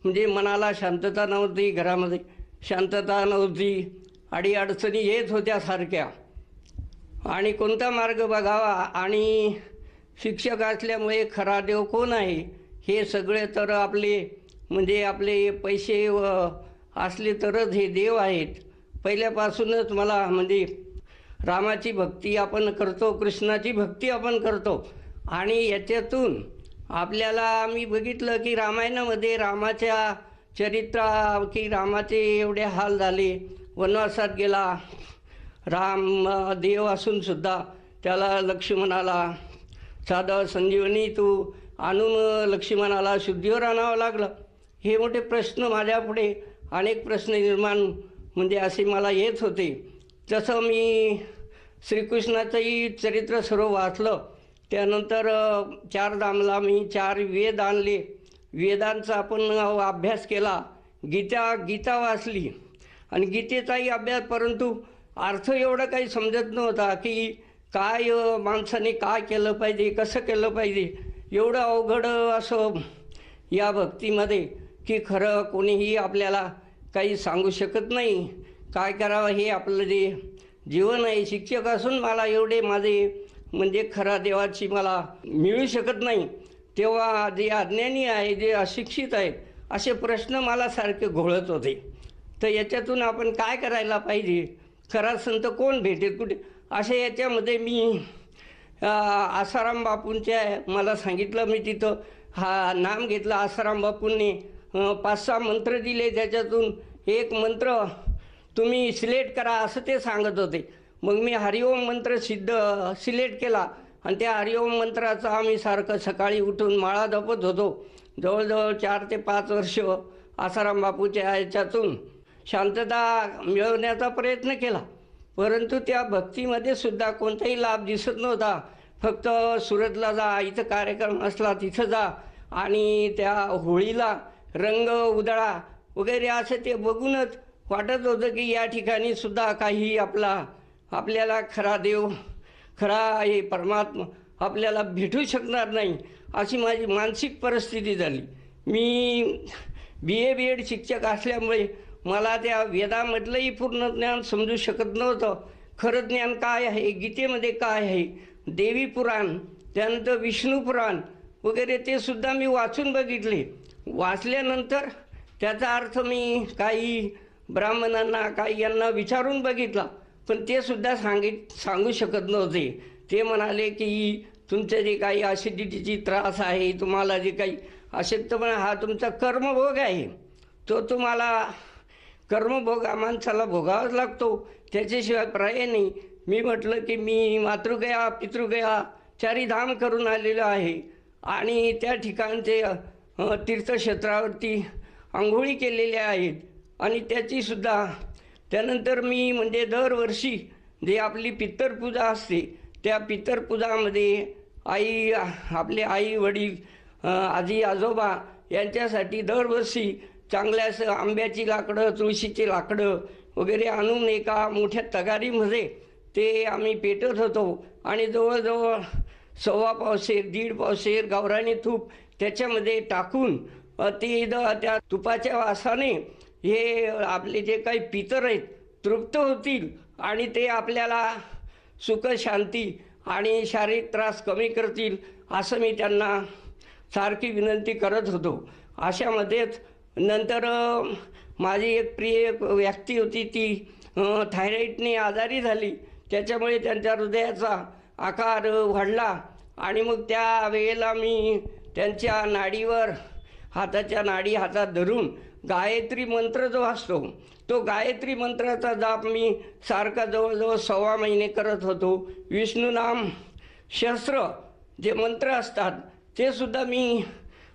म्हणजे मनाला शांतता नव्हती, घरामध्ये शांतता नव्हती, अडीअडचणी येत होत्या सारख्या. आणि कोणता मार्ग बघावा, आणि शिक्षक असल्यामुळे खरा देव कोण आहे हे सगळे तर आपले पैसे असले तरच हे देव आहेत. पहिल्यापासूनच मला म्हणजे रामाची भक्ती आपण करतो, कृष्णाची भक्ती आपण करतो. आणि याच्यातून आपल्याला मी बघितलं की रामायणामध्ये रामाच्या की रामाचे एवढे हाल झाले, वनवासात गेला राम, देव असूनसुद्धा त्याला लक्ष्मणाला साधं संजीवनी तू आणून लक्ष्मणाला शुद्धीवर आणावं लागलं. हे मोठे प्रश्न माझ्यापुढे अनेक प्रश्न निर्माण म्हणजे असे मला येत होते. जसं मी श्रीकृष्णाचंही चरित्र सर्व वाचलं, त्यानंतर 4 धामला मी 4 वेद आणले, वेदांचा आपण अभ्यास केला, गीता वाचली आणि गीतेचाही अभ्यास, परंतु अर्थ एवढा काही समजत नव्हता की काय माणसाने काय केलं पाहिजे, कसं केलं पाहिजे. एवढं अवघड असं या भक्तीमध्ये की खरं कोणीही आपल्याला काही सांगू शकत नाही. काय करावं हे आपलं जे जीवन आहे, शिक्षक असून मला एवढे माझे म्हणजे खरा देवाची मला मिळू शकत नाही. तेव्हा जे अज्ञानी आहे, जे अशिक्षित आहेत, असे प्रश्न मला सारखे घोळत होते. तर याच्यातून आपण काय करायला पाहिजे, खरा संत कोण भेटेल कुठे, असे याच्यामध्ये मी आसाराम बापूंच्या मला सांगितलं. मी तिथं नाम घेतलं. आसाराम बापूंनी 5-6 मंत्र दिले, त्याच्यातून एक मंत्र तुम्ही सिलेक्ट करा असं ते सांगत होते. मग मी हरिओम मंत्र सिलेक्ट केला आणि त्या हरिओम मंत्राचा आम्ही सारखं सकाळी उठून माळा जपत होतो. जवळजवळ 4 ते 5 वर्ष आसाराम बापूच्या याच्यातून शांतता मिळवण्याचा प्रयत्न केला, परंतु त्या भक्तीमध्ये सुद्धा कोणताही लाभ दिसत नव्हता. फक्त सुरतला जा, इथं कार्यक्रम असला तिथं जा आणि त्या होळीला रंग उधळा वगैरे असं ते बघूनच वाटत होतं की या ठिकाणी सुद्धा काही आपल्याला खरा देव, खरा हे परमात्मा आपल्याला भेटू शकणार नाही, अशी माझी मानसिक परिस्थिती झाली. मी BA-BEd शिक्षक असल्यामुळे मला त्या वेदामधलंही पूर्ण ज्ञान समजू शकत नव्हतं. खरं ज्ञान काय आहे, गीतेमध्ये काय आहे, देवी पुराण, त्यानंतर विष्णू पुराण वगैरे ते सुद्धा मी वाचून बघितले. वाचल्यानंतर त्याचा अर्थ मी काही ब्राह्मणांना, काही यांना विचारून बघितला, पण ते सुद्धा सांगू शकत नव्हते. ते म्हणाले की तुमचं जे काही ॲसिडिटीची त्रास आहे, तुम्हाला जे काही अशक्तपणा, हा तुमचा कर्मभोग आहे, तो तुम्हाला कर्मभोग माणसाला भोगावाच लागतो, त्याच्याशिवाय पर्याय नाही. मी म्हटलं की मी मातृगया पितृगया 4 धाम करून आलेलो आहे आणि त्या ठिकाणचे तीर्थक्षेत्रावरती आंघोळी केलेल्या आहेत आणि त्याचीसुद्धा त्यानंतर मी म्हणजे दरवर्षी जे आपली पितरपूजा असते त्या पितरपूजामध्ये आपले आई वडील, आजी आजोबा यांच्यासाठी दरवर्षी चांगल्यासं आंब्याची लाकडं, तुळशीची लाकडं वगैरे आणून एका मोठ्या तगारीमध्ये ते आम्ही पेटत होतो आणि जवळजवळ 1.25 पावशेर 1.5 पावशेर गावरानी तूप त्याच्यामध्ये टाकून ते त्या तुपाच्या वासाने हे आपले जे काही पितर आहेत तृप्त होतील आणि ते आपल्याला सुख शांती आणि शारीरिक त्रास कमी करतील, असं मी त्यांना सारखी विनंती करत होतो. अशामध्येच नंतर माझी एक प्रिय व्यक्ती होती, ती थायरॉईडने आजारी झाली, त्याच्यामुळे त्यांच्या हृदयाचा आकार वाढला आणि मग त्या वेळेला मी त्यांच्या नाडीवर हाताच्या नाडी हातात धरून गायत्री मंत्र जो असतो तो गायत्री मंत्राचा जाप मी सारखा जवळजवळ 1.25 महिने करत होतो. विष्णू नाम शस्त्र जे मंत्र असतात ते सुद्धा मी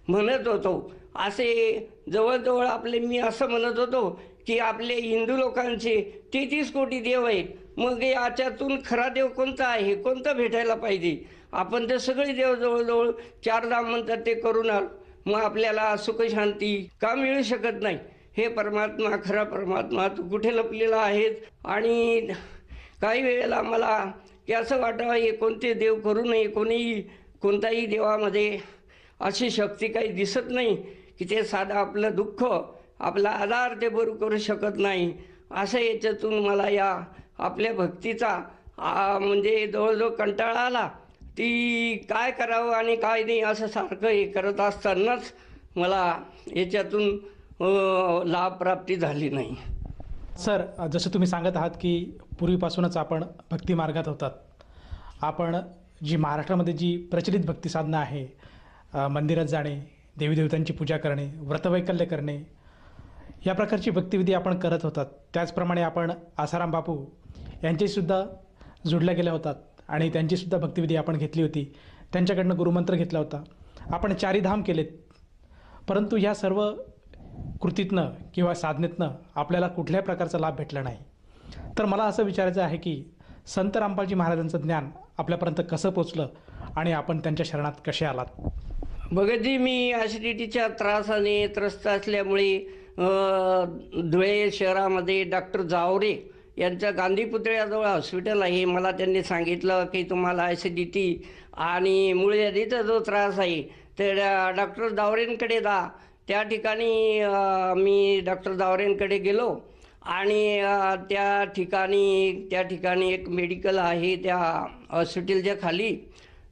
म्हणत होतो. असे जवळजवळ मी असं म्हणत होतो की आपले हिंदू लोकांचे 33 कोटी देव आहेत, मग याच्यातून खरा देव कोणता आहे, कोणता भेटायला पाहिजे. आपण तर सगळे देव जवळजवळ 4 धाम म्हणतात ते करून मग आपल्याला सुखशांती का मिळू शकत नाही? हे परमात्मा, खरा परमात्मा तू कुठे लपलेला आहेस? आणि काही वेळेला मला की असं वाटावं हे कोणते देव करू नये, कोणताही देवामध्ये अशी शक्ती काही दिसत नाही की ते साधं आपलं दुःख, आपला आधार ते बरू करू शकत नाही. असं याच्यातून मला या आपल्या भक्तीचा म्हणजे जवळजवळ कंटाळा आला. ती काय करावं आणि काय नाही असं सारखं हे करत असतानाच मला याच्यातून लाभ प्राप्ती झाली नाही. सर, जसं तुम्ही सांगत आहात की पूर्वीपासूनच आपण भक्ती मार्गात होतात. आपण जी महाराष्ट्रामध्ये जी प्रचलित भक्ती साधना आहे, मंदिरात जाणे, देवीदेवतांची पूजा करणे, व्रतवैकल्य करणे, या प्रकारची भक्तिविधी आपण करत होतात. त्याचप्रमाणे आपण आसाराम बापू यांचीसुद्धा जोडल्या गेल्या होतात आणि त्यांचीसुद्धा भक्तिविधी आपण घेतली होती. त्यांच्याकडनं गुरुमंत्र घेतला होता. आपण 4 धाम केलेत. परंतु ह्या सर्व कृतीतनं किंवा साधनेतनं आपल्याला कुठल्याही प्रकारचा लाभ भेटला नाही. तर मला असं विचारायचं आहे की संत रामपालजी महाराजांचं ज्ञान आपल्यापर्यंत कसं पोचलं आणि आपण त्यांच्या शरणात कसे आलात? भगतजी, मी ॲसिडिटीच्या त्रासाने त्रस्त असल्यामुळे धुळे शहरामध्ये डॉक्टर जावरे यांचं गांधी पुतळ्याजवळ हॉस्पिटल आहे. मला त्यांनी सांगितलं की तुम्हाला ॲसिडिटी आणि मूळव्याधीचा जो त्रास आहे तर डॉक्टर जावरेंकडे जा. त्या ठिकाणी मी डॉक्टर जावरेंकडे गेलो आणि त्या ठिकाणी एक मेडिकल आहे. त्या हॉस्पिटलच्या खाली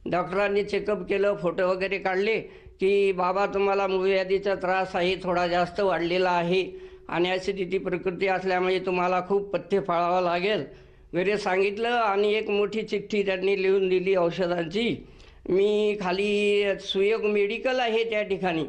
डॉक्टरांनी चेकअप केलं, फोटो वगैरे काढले की बाबा तुम्हाला मूळव्याधीचा त्रास आहे, थोडा जास्त वाढलेला आहे आणि ॲसिडिटी प्रकृती असल्यामुळे तुम्हाला खूप पथ्य पाळावं लागेल वगैरे सांगितलं. आणि एक मोठी चिठ्ठी त्यांनी लिहून दिली औषधांची. मी खाली सुयोग मेडिकल आहे त्या ठिकाणी,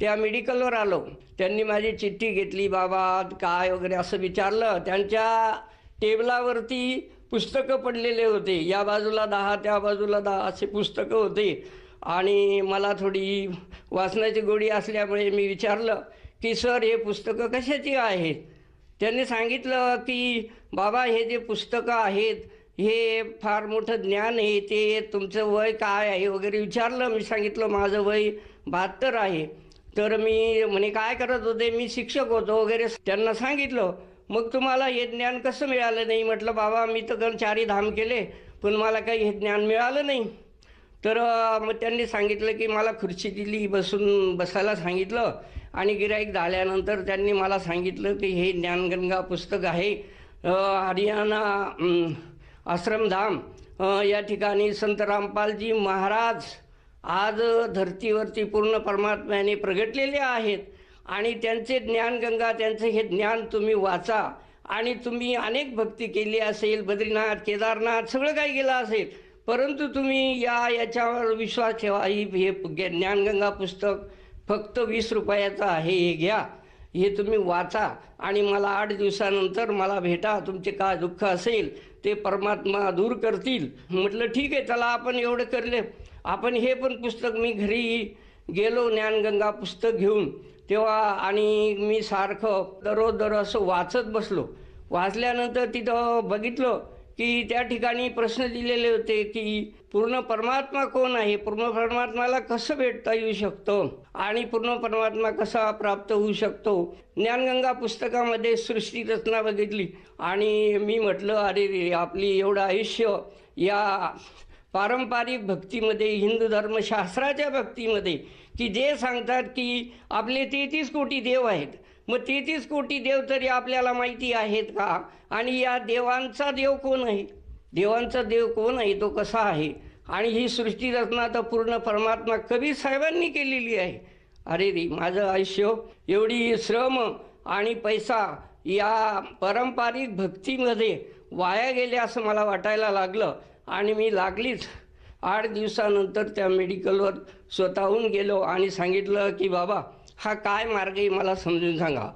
त्या मेडिकलवर आलो. त्यांनी माझी चिठ्ठी घेतली, बाबा काय वगैरे असं विचारलं. त्यांच्या टेबलावरती पुस्तकं पडलेले होते, या बाजूला 10 त्या बाजूला 10 असे पुस्तकं होते. आणि मला थोडी वाचनाची गोडी असल्यामुळे मी विचारलं की सर हे पुस्तकं कशाची आहेत? त्यांनी सांगितलं की बाबा हे जे पुस्तकं आहेत हे फार मोठं ज्ञान आहे, ते तुमचं वय काय आहे वगैरे विचारलं. मी सांगितलं माझं वय 72 आहे. तर मी म्हणे काय करत होते? मी शिक्षक होतो वगैरे त्यांना सांगितलं. मग तुम्हाला हे ज्ञान कसं मिळालं नाही? म्हटलं बाबा मी तर 4 धाम केले पण मला काही हे ज्ञान मिळालं नाही. तर मग त्यांनी सांगितलं की मला खुर्ची दिली, बसायला सांगितलं आणि गिऱ्हाईक झाल्यानंतर त्यांनी मला सांगितलं की हे ज्ञानगंगा पुस्तक आहे. हरियाणा आश्रमधाम या ठिकाणी संत रामपालजी महाराज आज धर्तीवरती पूर्ण परमात्म्याने प्रगटलेले आहेत आणि त्यांचे ज्ञानगंगा, त्यांचं हे ज्ञान तुम्ही वाचा. आणि तुम्ही अनेक भक्ती केली असेल, बद्रीनाथ, केदारनाथ सगळं काही केलं असेल, परंतु तुम्ही याच्यावर विश्वास ठेवा. हे ज्ञानगंगा पुस्तक फक्त 20 रुपयाचं आहे, हे घ्या, हे तुम्ही वाचा आणि मला 8 दिवसानंतर मला भेटा. तुमचे काय दुःख असेल ते परमात्मा दूर करतील. म्हटलं ठीक आहे, चला आपण एवढं करले. आपण हे पण पुस्तक मी घरी गेलो ज्ञानगंगा पुस्तक घेऊन तेव्हा, आणि मी सारखं दररोज असं वाचत बसलो. वाचल्यानंतर तिथं बघितलं की त्या ठिकाणी प्रश्न दिलेले होते की पूर्ण परमात्मा कोण आहे, पूर्ण परमात्म्याला कसं भेटता येऊ शकतं आणि पूर्ण परमात्मा कसा प्राप्त होऊ शकतो. ज्ञानगंगा पुस्तकामध्ये सृष्टी रचना बघितली आणि मी म्हटलं अरे रे, आपली एवढं आयुष्य या पारंपरिक भक्तीमध्ये, हिंदू धर्मशास्त्राच्या भक्तीमध्ये, की जे सांगतात की आपले 33 कोटी देव आहेत. मग 33 कोटी देव तरी आपल्याला माहिती आहेत का? आणि या देवांचा देव कोण आहे? देवांचा देव कोण आहे, तो कसा आहे? आणि ही सृष्टी रचना तर पूर्ण परमात्मा कबीर साहेबांनी केलेली आहे. अरे रे, माझं आयुष्य एवढी श्रम आणि पैसा या पारंपरिक भक्तीमध्ये वाया गेले असं मला वाटायला लागलं. आणि मी लागलीच 8 दिवसानंतर त्या मेडिकलवर स्वतःहून गेलो आणि सांगितलं की बाबा हा काय मार्ग आहे मला समजून सांगा.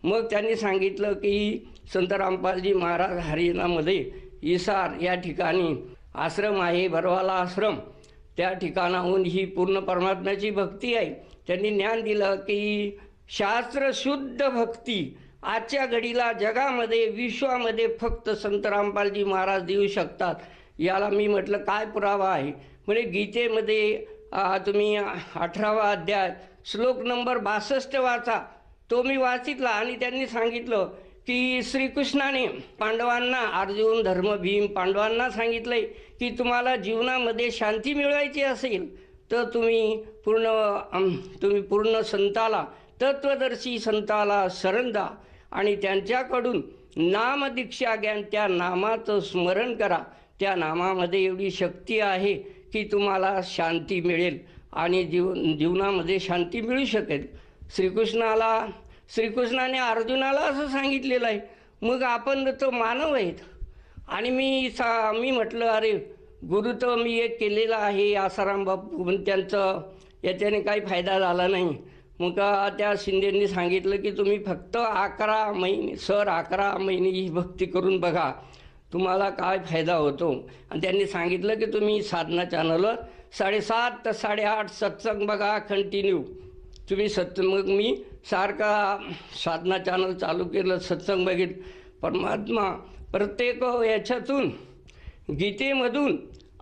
मग त्यांनी सांगितलं की संत रामपालजी महाराज हरियाणामध्ये इसार या ठिकाणी आश्रम आहे, बरवाला आश्रम, त्या ठिकाणाहून ही पूर्ण परमात्म्याची भक्ती आहे. त्यांनी ज्ञान दिलं की शास्त्रशुद्ध भक्ती आजच्या घडीला जगामध्ये, विश्वामध्ये फक्त संत रामपालजी महाराज देऊ शकतात. याला मी म्हटलं काय पुरावा आहे? म्हणजे गीतेमध्ये तुम्ही 18वा अध्याय श्लोक नंबर 62 वाचा. तो मी वाचितला आणि त्यांनी सांगितलं की श्रीकृष्णाने पांडवांना, अर्जुन, धर्म, भीम पांडवांना सांगितलंय की तुम्हाला जीवनामध्ये शांती मिळवायची असेल तर तुम्ही पूर्ण संताला, तत्वदर्शी संताला शरण जा आणि त्यांच्याकडून नामदीक्षा घ्या. त्या नामाचं स्मरण करा. त्या नामामध्ये एवढी शक्ती आहे की तुम्हाला शांती मिळेल आणि जीवनामध्ये शांती मिळू शकेल. श्रीकृष्णाने अर्जुनाला असं सांगितलेलं आहे. मग आपण तर मानव आहेत आणि मी म्हटलं अरे गुरु तर मी एक केलेला आहे आसाराम बापू, पण त्यांचं याच्याने काही फायदा झाला नाही. मग त्या शिंदेंनी सांगितलं की तुम्ही फक्त 11 महिने ही भक्ती करून बघा, तुम्हाला काय फायदा होतो. आणि त्यांनी सांगितलं की तुम्ही साधना चॅनलवर 7:30 ते 8:30 सत्संग बघा कंटिन्यू तुम्ही. मग मी सारखा साधना चॅनल चालू केलं, सत्संग बघितलं. परमात्मा प्रत्येक याच्यातून, गीतेमधून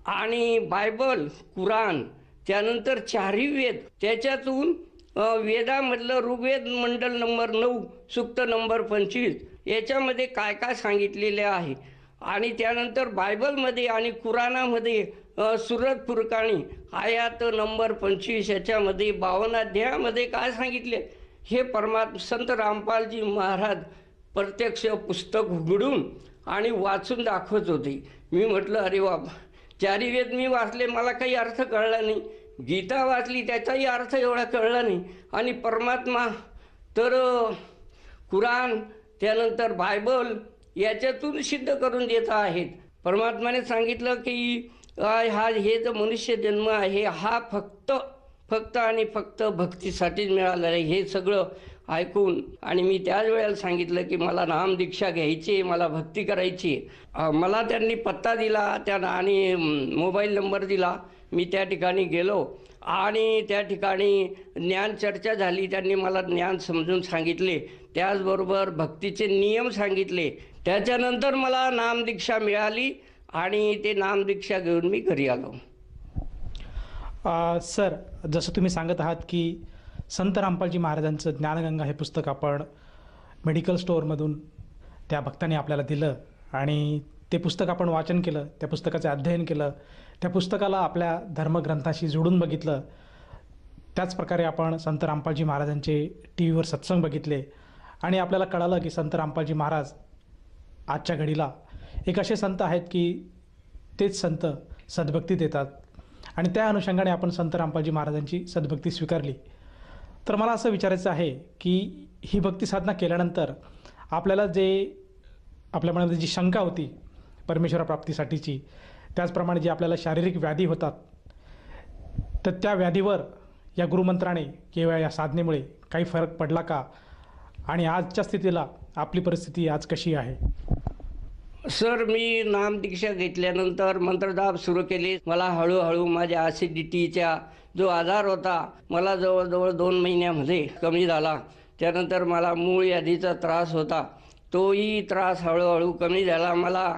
आणि बायबल, कुराण, त्यानंतर 4ही वेद, त्याच्यातून वेदामधलं ऋग्वेद मंडल नंबर 9 सूक्त नंबर 25 याच्यामध्ये काय काय सांगितलेले आहे. आणि त्यानंतर बायबलमध्ये आणि कुराणामध्ये सुरत फुरकाणी आयात नंबर 25 याच्यामध्ये 52 अध्यायामध्ये काय सांगितले हे संत रामपालजी महाराज प्रत्यक्ष पुस्तक उघडून आणि वाचून दाखवत होते. मी म्हटलं अरे बाबा, 4ही वेद मी वाचले, मला काही अर्थ कळला नाही. गीता वाचली, त्याचाही अर्थ एवढा कळला नाही. आणि परमात्मा तर कुराण, त्यानंतर बायबल याच्यातून सिद्ध करून देत आहेत. परमात्माने सांगितलं की हे जो मनुष्य जन्म आहे हा फक्त आणि फक्त भक्तीसाठीच मिळालेला आहे. हे सगळं ऐकून आणि मी त्याच वेळेला सांगितलं की मला नामदीक्षा घ्यायची, मला भक्ती करायची. मला त्यांनी पत्ता दिला आणि मोबाईल नंबर दिला. मी त्या ठिकाणी गेलो आणि त्या ठिकाणी ज्ञान चर्चा झाली. त्यांनी मला ज्ञान समजून सांगितले, त्याचबरोबर भक्तीचे नियम सांगितले. त्याच्यानंतर मला नामदीक्षा मिळाली आणि ते नामदीक्षा घेऊन मी घरी आलो. सर, जसं तुम्ही सांगत आहात की संत रामपालजी महाराजांचं ज्ञानगंगा हे पुस्तक आपण मेडिकल स्टोअरमधून त्या भक्तांनी आपल्याला दिलं आणि ते पुस्तक आपण वाचन केलं, त्या पुस्तकाचे अध्ययन केलं, त्या पुस्तकाला आपल्या धर्मग्रंथाशी जोडून बघितलं. त्याचप्रकारे आपण संत रामपालजी महाराजांचे टी व्हीवर सत्संग बघितले आणि आपल्याला कळालं की संत रामपालजी महाराज आजच्या घडीला एक असे संत आहेत की तेच संत सद्भक्ती देतात आणि त्या अनुषंगाने आपण संत रामपालजी महाराजांची सद्भक्ती स्वीकारली. तर मला असं विचारायचं आहे की ही भक्ती साधना केल्यानंतर आपल्याला आपल्या मनामध्ये जी शंका होती परमेश्वराप्राप्तीसाठीची, त्याचप्रमाणे जी आपल्याला शारीरिक व्याधी होतात, तर त्या व्याधीवर या गुरुमंत्राने किंवा या साधनेमुळे काही फरक पडला का? आणि आजच्या स्थितीला आपली परिस्थिती आज कशी आहे? सर, मी नामदीक्षा घेतल्यानंतर मंत्रजाप सुरू केले. मला हळूहळू माझ्या ॲसिडिटीचा जो आजार होता मला जवळजवळ 2 महिन्यामध्ये कमी झाला. त्यानंतर मला मूळ यादीचा त्रास होता, तोही त्रास हळूहळू कमी झाला. मला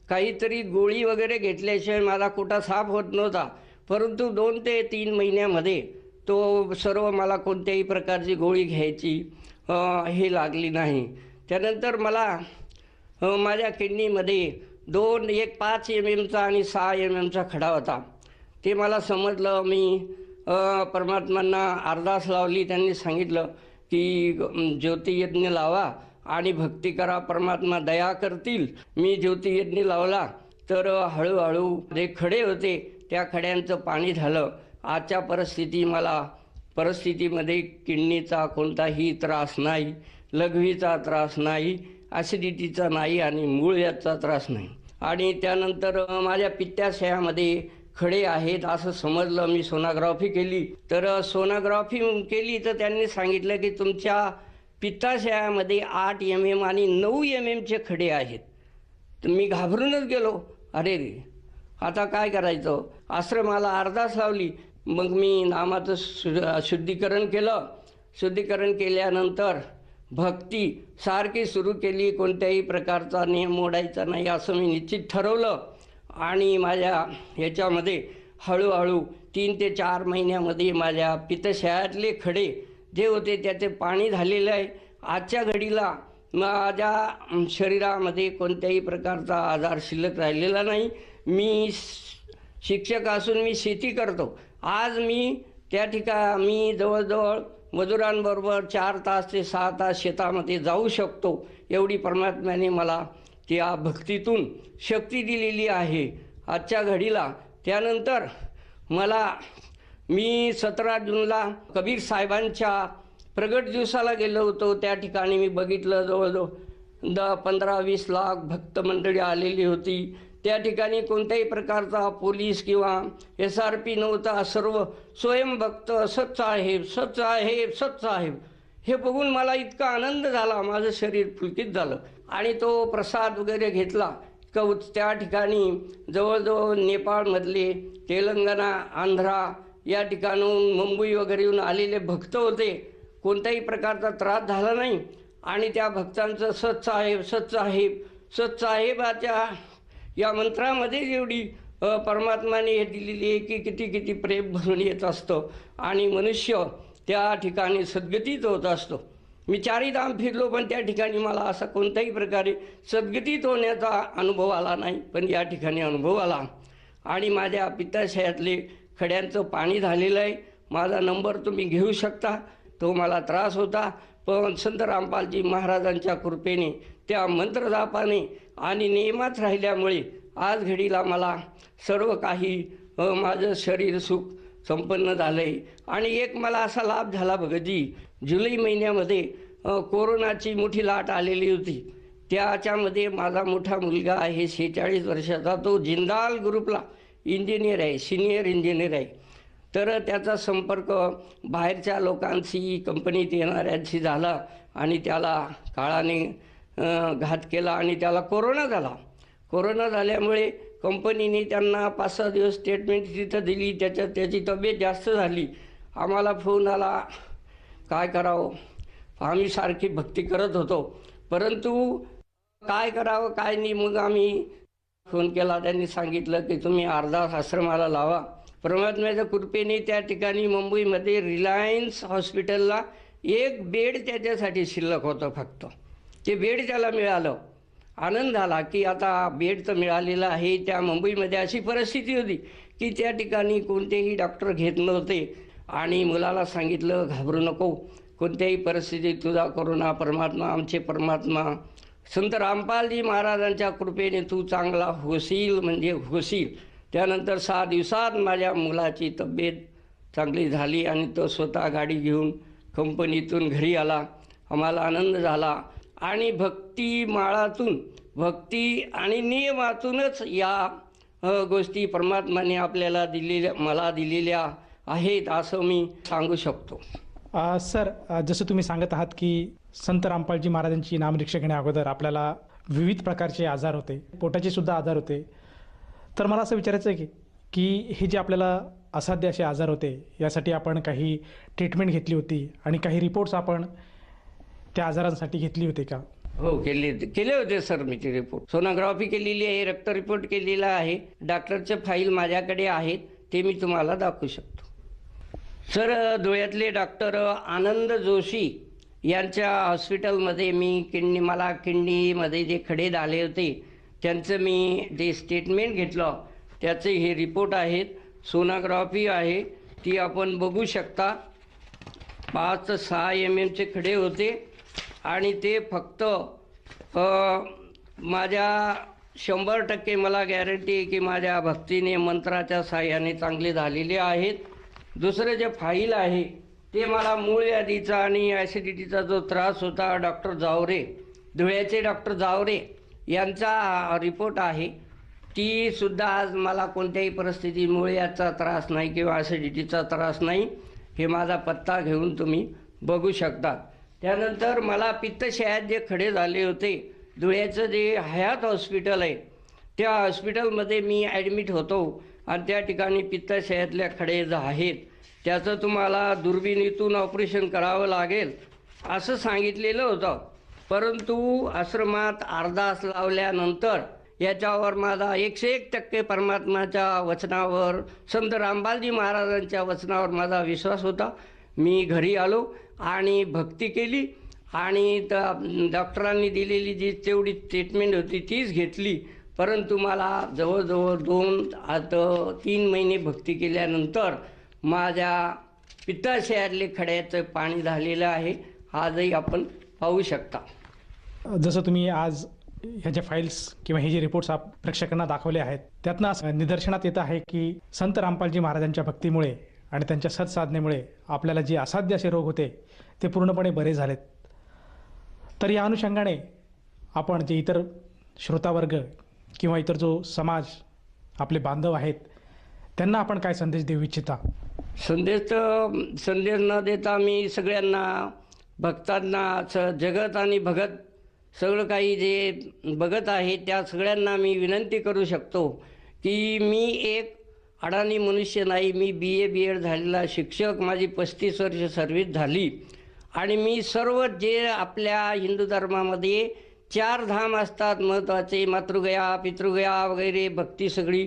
काहीतरी गोळी वगैरे घेतल्याशिवाय माझा कुठं साफ होत नव्हता, परंतु 2 ते 3 महिन्यामध्ये तो सर्व मला कोणत्याही प्रकारची गोळी घ्यायची हे लागली नाही. त्यानंतर मला माझ्या किडनीमध्ये एक 5 mm आणि 6 mm खडा होता. ते मला समजलं. मी परमात्म्यांना अरदास लावली. त्यांनी सांगितलं की ज्योतियज्ञ लावा आणि भक्ती करा, परमात्मा दया करतील. मी ज्योतियज्ञ लावला तर हळूहळू जे खडे होते त्या खड्यांचं पाणी झालं. आजच्या परिस्थितीमध्ये किडनीचा कोणताही त्रास नाही, लघवीचा त्रास नाही, ॲसिडिटीचा नाही आणि मूळ याचा त्रास नाही. आणि त्यानंतर माझ्या पित्ताशयामध्ये खडे आहेत असं समजलं. मी सोनोग्राफी केली. तर सोनोग्राफी केली तर त्यांनी सांगितलं की तुमच्या पित्ताशयामध्ये 8 mm आणि 9 mmचे खडे आहेत. तर मी घाबरूनच गेलो. अरे आता काय करायचं? आश्रमाला अरदास लावली. मग मी नामाचं शुद्धीकरण केलं. शुद्धीकरण केल्यानंतर भक्ती सारखी सुरू केली. कोणत्याही प्रकारचा नियम मोडायचा नाही असं मी निश्चित ठरवलं आणि माझ्या ह्याच्यामध्ये हळूहळू 3 ते 4 महिन्यामध्ये माझ्या पित्तशयातले खडे जे होते त्याचे पाणी झालेलं आहे. आजच्या घडीला माझ्या शरीरामध्ये कोणत्याही प्रकारचा आजार शिल्लक राहिलेला नाही. मी शिक्षक असून मी शेती करतो. आज मी मी जवळजवळ मजुरांबरोबर 4 तास ते 6 तास शेतामध्ये जाऊ शकतो. एवढी परमात्म्याने मला त्या भक्तीतून शक्ती दिलेली आहे आजच्या घडीला. त्यानंतर मी 17 जूनला कबीर साहेबांच्या प्रगट दिवसाला गेलो होतो. त्या ठिकाणी मी बघितलं जवळजवळ 15-20 लाख भक्त मंडळी आलेली होती. त्या ठिकाणी कोणत्याही प्रकारचा पोलीस किंवा SRP नव्हता. सर्व स्वयंभक्त सतसाहेब सतसाहेब सतसाहेब हे बघून मला इतका आनंद झाला, माझं शरीर पुलकित झालं. आणि तो प्रसाद वगैरे घेतला. त्या ठिकाणी जवळजवळ नेपाळमधले, तेलंगणा, आंध्रा या ठिकाणून, मुंबई वगैरे येऊन आलेले भक्त होते. कोणत्याही प्रकारचा त्रास झाला नाही. आणि त्या भक्तांचं सतसाहेब सतसाहेब सतसाहेबाच्या या मंत्रामध्ये जेवढी परमात्माने हे दिलेली आहे की किती किती प्रेम भरून येत असतं आणि मनुष्य त्या ठिकाणी सद्गतीत होत असतो. मी 4ही धाम फिरलो, पण त्या ठिकाणी मला असा कोणत्याही प्रकारे सद्गतीत होण्याचा अनुभव आला नाही. पण या ठिकाणी अनुभव आला. आणि माझ्या पित्ताशयातले खड्यांचं पाणी झालेलं आहे. माझा नंबर तुम्ही घेऊ शकता. तो मला त्रास होता, पण संत रामपालजी महाराजांच्या कृपेने, त्या मंत्रजापाने आणि नियमात राहिल्यामुळे आज घडीला मला सर्व काही माझं शरीर सुख संपन्न झालं आहे. आणि एक मला असा लाभ झाला भगतजी, जुलै महिन्यामध्ये कोरोनाची मोठी लाट आलेली होती. त्याच्यामध्ये माझा मोठा मुलगा आहे 46 वर्षाचा. तो जिंदाल ग्रुपला इंजिनियर आहे, सिनियर इंजिनियर आहे. तर त्याचा संपर्क बाहेरच्या लोकांशी, कंपनीत येणाऱ्यांशी झाला आणि त्याला काळाने घात केला आणि त्याला कोरोना झाला. कोरोना झाल्यामुळे कंपनीने त्यांना 5-6 दिवस स्टेटमेंट तिथं दिली. त्याची तब्येत जास्त झाली. आम्हाला फोन आला, काय करावं. आम्ही सारखी भक्ती करत होतो, परंतु काय करावं काय नाही. मग आम्ही फोन केला. त्यांनी सांगितलं की तुम्ही अर्धास आश्रमाला लावा. परमात्म्याच्या कृपेने त्या ठिकाणी मुंबईमध्ये रिलायन्स हॉस्पिटलला 1 बेड त्याच्यासाठी शिल्लक होतं फक्त. ते बेड त्याला मिळालं. आनंद झाला की आता बेड तर मिळालेलं आहे. त्या मुंबईमध्ये अशी परिस्थिती होती की त्या ठिकाणी कोणतेही डॉक्टर घेत नव्हते. आणि मुलाला सांगितलं, घाबरू नको, कोणत्याही परिस्थितीत तुझा करुणा परमात्मा, आमचे परमात्मा संत रामपालजी महाराजांच्या कृपेने तू चांगला होशील म्हणजे होशील. त्यानंतर 6 दिवसात माझ्या मुलाची तब्येत चांगली झाली आणि तो स्वतः गाडी घेऊन कंपनीतून घरी आला. आम्हाला आनंद झाला. आणि भक्ती माळातून, भक्ती आणि नियमातूनच या गोष्टी परमात्म्याने आपल्याला मला दिलेल्या आहेत असं मी सांगू शकतो. सर, जसं तुम्ही सांगत आहात की संत रामपालजी महाराजांची नामदीक्षा घेण्या अगोदर आपल्याला विविध प्रकारचे आजार होते, पोटाचे सुद्धा आजार होते. तर मला असं विचारायचं आहे की हे जे आपल्याला असाध्य असे आजार होते, यासाठी आपण काही ट्रीटमेंट घेतली होती आणि काही रिपोर्ट्स आपण त्या आजारांसाठी घेतली होती का? हो, केले होते सर मी ते रिपोर्ट. सोनोग्राफी केलेली आहे, रक्त रिपोर्ट केलेला आहे, डॉक्टरचे फाईल माझ्याकडे आहेत, ते मी तुम्हाला दाखवू शकतो. सर, धुळ्यातले डॉक्टर आनंद जोशी यांच्या हॉस्पिटलमध्ये मला किडनीमध्ये जे खडे झाले होते त्यांचं मी ते स्टेटमेंट घेतलं. त्याचे हे रिपोर्ट आहेत. सोनोग्राफी आहे, ती आपण बघू शकता. 5 ते 6 mm खडे होते आणि ते फक्त माझ्या 100% मला गॅरंटी आहे की माझ्या भक्तीने, मंत्राच्या साह्याने चांगले झालेले आहेत. दुसरं जे फाईल आहे ते मला मूळ व्याधीचा आणि ॲसिडिटीचा जो त्रास होता, डॉक्टर जावरे, धुळ्याचे डॉक्टर जावरे यांचा रिपोर्ट आहे. ती सुद्धा आज मला कोणत्याही परिस्थितीत मूळ याचा त्रास नाही किंवा ॲसिडिटीचा त्रास नाही. हे माझा पत्ता घेऊन तुम्ही बघू शकता. त्यानंतर मला पित्तशयात जे खडे झाले होते, धुळ्याचं जे हयात हॉस्पिटल आहे त्या हॉस्पिटलमध्ये मी ॲडमिट होतो आणि त्या ठिकाणी पित्तशयातल्या खडे जे आहेत त्याचं तुम्हाला दुर्बिणीतून ऑपरेशन करावं लागेल असं सांगितलेलं होतं. परंतु आश्रमात अर्धास लावल्यानंतर याच्यावर माझा 101% परमात्माच्या वचनावर, संत रामपालजी महाराजांच्या वचनावर माझा विश्वास होता. मी घरी आलो आणि भक्ती केली आणि डॉक्टरांनी दिलेली जी तेवढी ट्रीटमेंट होती तीच घेतली. परंतु मला जवळजवळ 3 महिने भक्ती केल्यानंतर माझ्या पित्ताशयातले खड्याचं पाणी झालेलं आहे. आजही आपण पाहू शकता. जसं तुम्ही आज ह्याच्या फाईल्स किंवा हे जे रिपोर्ट्स प्रेक्षकांना दाखवले आहेत, त्यातनं असं निदर्शनात येत आहे की संत रामपालजी महाराजांच्या भक्तीमुळे आणि त्यांच्या सत्साधनेमुळे आपल्याला जे असाध्य असे रोग होते ते पूर्णपणे बरे झालेत. तर या अनुषंगाने आपण जे इतर श्रोतावर्ग किंवा इतर जो समाज आपले बांधव आहेत त्यांना आपण काय संदेश देऊ इच्छिता? संदेश न देता मी सगळ्यांना, भक्तांना, जगत आणि भगत सगळं काही जे बघत आहे त्या सगळ्यांना मी विनंती करू शकतो की मी एक अडाणी मनुष्य नाही. मी BA BEd झालेला शिक्षक, माझी 35 वर्ष सर्व्हिस झाली आणि मी सर्व जे आपल्या हिंदू धर्मामध्ये 4 धाम असतात महत्त्वाचे, मातृगया, पितृगया वगैरे भक्ती सगळी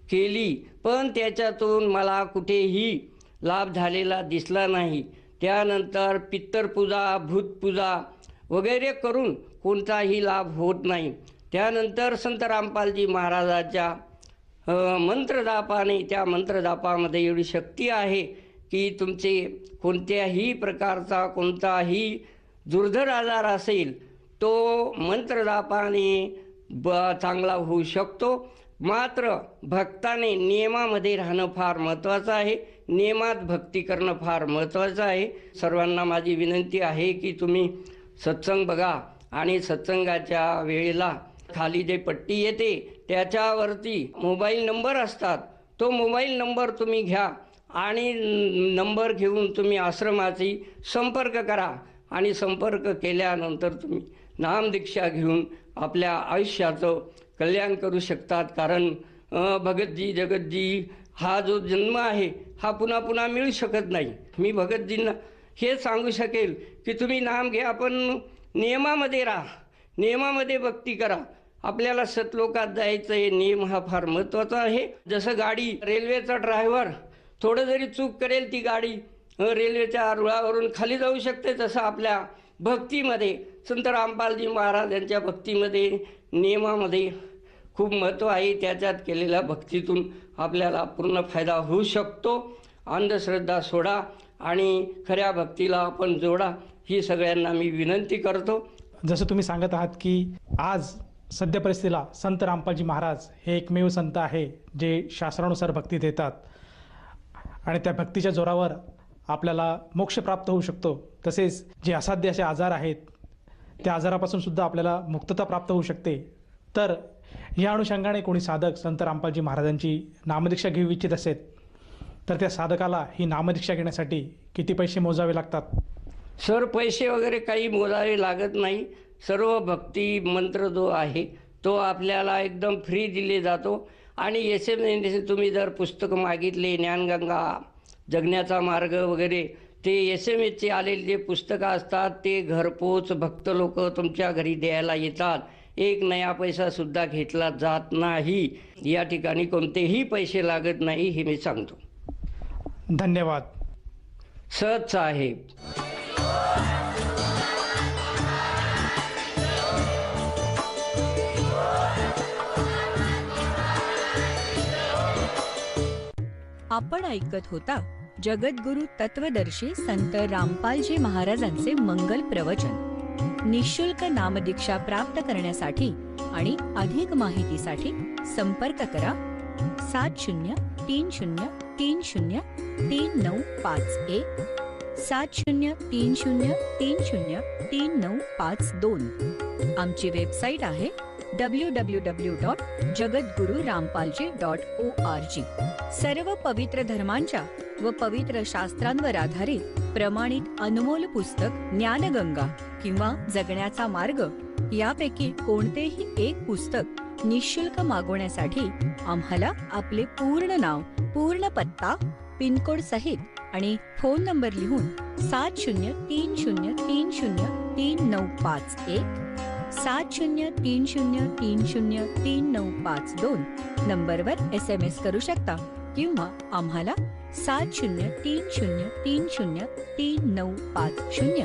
केली, पण त्याच्यातून मला कुठेही लाभ झालेला दिसला नाही. त्यानंतर पित्तरपूजा, भूतपूजा वगैरे करून कोणताही लाभ होत नाही. त्यानंतर संत रामपालजी महाराजाच्या मंत्रजापाने, त्या मंत्रजापामध्ये एवढी शक्ती आहे की तुमचे कोणत्याही प्रकारचा कोणताही दुर्धर आजार असेल तो मंत्रजापाने चांगला होऊ शकतो. मात्र भक्ताने नियमामध्ये राहणं फार महत्त्वाचं आहे. नियमात भक्ती करणं फार महत्त्वाचं आहे. सर्वांना माझी विनंती आहे की तुम्ही सत्संग बघा आणि सत्संगाच्या वेळेला खाली जे पट्टी येते त्याच्यावरती मोबाईल नंबर असतात, तो मोबाईल नंबर तुम्ही घ्या आणि नंबर घेऊन तुम्ही आश्रमाची संपर्क करा आणि संपर्क केल्यानंतर तुम्ही नामदीक्षा घेऊन आपल्या आयुष्याचं कल्याण करू शकतात. कारण भगतजी, जगतजी हा जो जन्म आहे हा पुन्हा पुन्हा मिळू शकत नाही. मी भगतजींना हे सांगू शकेल की तुम्ही नाम घ्या, पण नियमामध्ये राहा, नियमामध्ये भक्ती करा. आपल्याला सतलोकात जायचं आहे, नियम हा फार महत्त्वाचा आहे. जसं गाडी, रेल्वेचा ड्रायव्हर थोडं जरी चूक करेल ती गाडी रेल्वेच्या रुळावरून खाली जाऊ शकते, तसं आपल्या भक्तीमध्ये, संत रामपालजी महाराज यांच्या भक्तीमध्ये, नियमामध्ये खूप महत्त्व आहे. त्याच्यात केलेल्या भक्तीतून आपल्याला पूर्ण फायदा होऊ शकतो. अंधश्रद्धा सोडा आणि खऱ्या भक्तीला आपण जोडा, ही सगळ्यांना मी विनंती करतो. जसं तुम्ही सांगत आहात की आज सध्या परिस्थितीला संत रामपालजी महाराज हे एकमेव संत आहे जे शास्त्रानुसार भक्ती देतात आणि त्या भक्तीच्या जोरावर आपल्याला मोक्ष प्राप्त होऊ शकतो. तसेच जे असाध्य असे आजार आहेत त्या आजारापासून सुद्धा आपल्याला मुक्तता प्राप्त होऊ शकते. तर या अनुषंगाने कोणी साधक संत रामपालजी महाराजांची नामदीक्षा घेऊ इच्छित असेल तर त्या साधकाला ही नामदीक्षा घेण्यासाठी किती पैसे मोजावे लागतात? सर, पैसे वगैरे काही मोजावे लागत नाही. सर्व भक्ती मंत्र जो आहे तो आपल्याला एकदम फ्री दिले जातो. आणि SMS तुम्ही जर पुस्तकं मागितले, ज्ञानगंगा, जगण्याचा मार्ग वगैरे, ते SMS आलेले जे पुस्तकं असतात ते घरपोच भक्त लोक तुमच्या घरी द्यायला येतात. 1 नया पैसासुद्धा घेतला जात नाही. या ठिकाणी कोणतेही पैसे लागत नाही, हे मी सांगतो. धन्यवाद. सत साहेब. आपण ऐकत होता जगद्गुरु तत्वदर्शी संत रामपालजी महाराजांचे मंगल प्रवचन. निःशुल्क नामदीक्षा प्राप्त करण्यासाठी आणि अधिक माहितीसाठी संपर्क करा 7030303951 7030303952. आमची वेबसाईट आहे www.jagadgururampalji.org. सर्व पवित्र धर्मांच्या व पवित्र शास्त्रांवर आधारित प्रमाणित अनमोल पुस्तक ज्ञानगंगा किंवा जगण्याचा मार्ग यापैकी कोणतेही एक पुस्तक निःशुल्क मागवण्यासाठी आम्हाला आपले पूर्ण नाव, पूर्ण पत्ता, पिनकोड सहित आणि फोन नंबर लिहून 7030303951 7030303952 नंबरवर SMS करू शकता किंवा आम्हाला 7030303950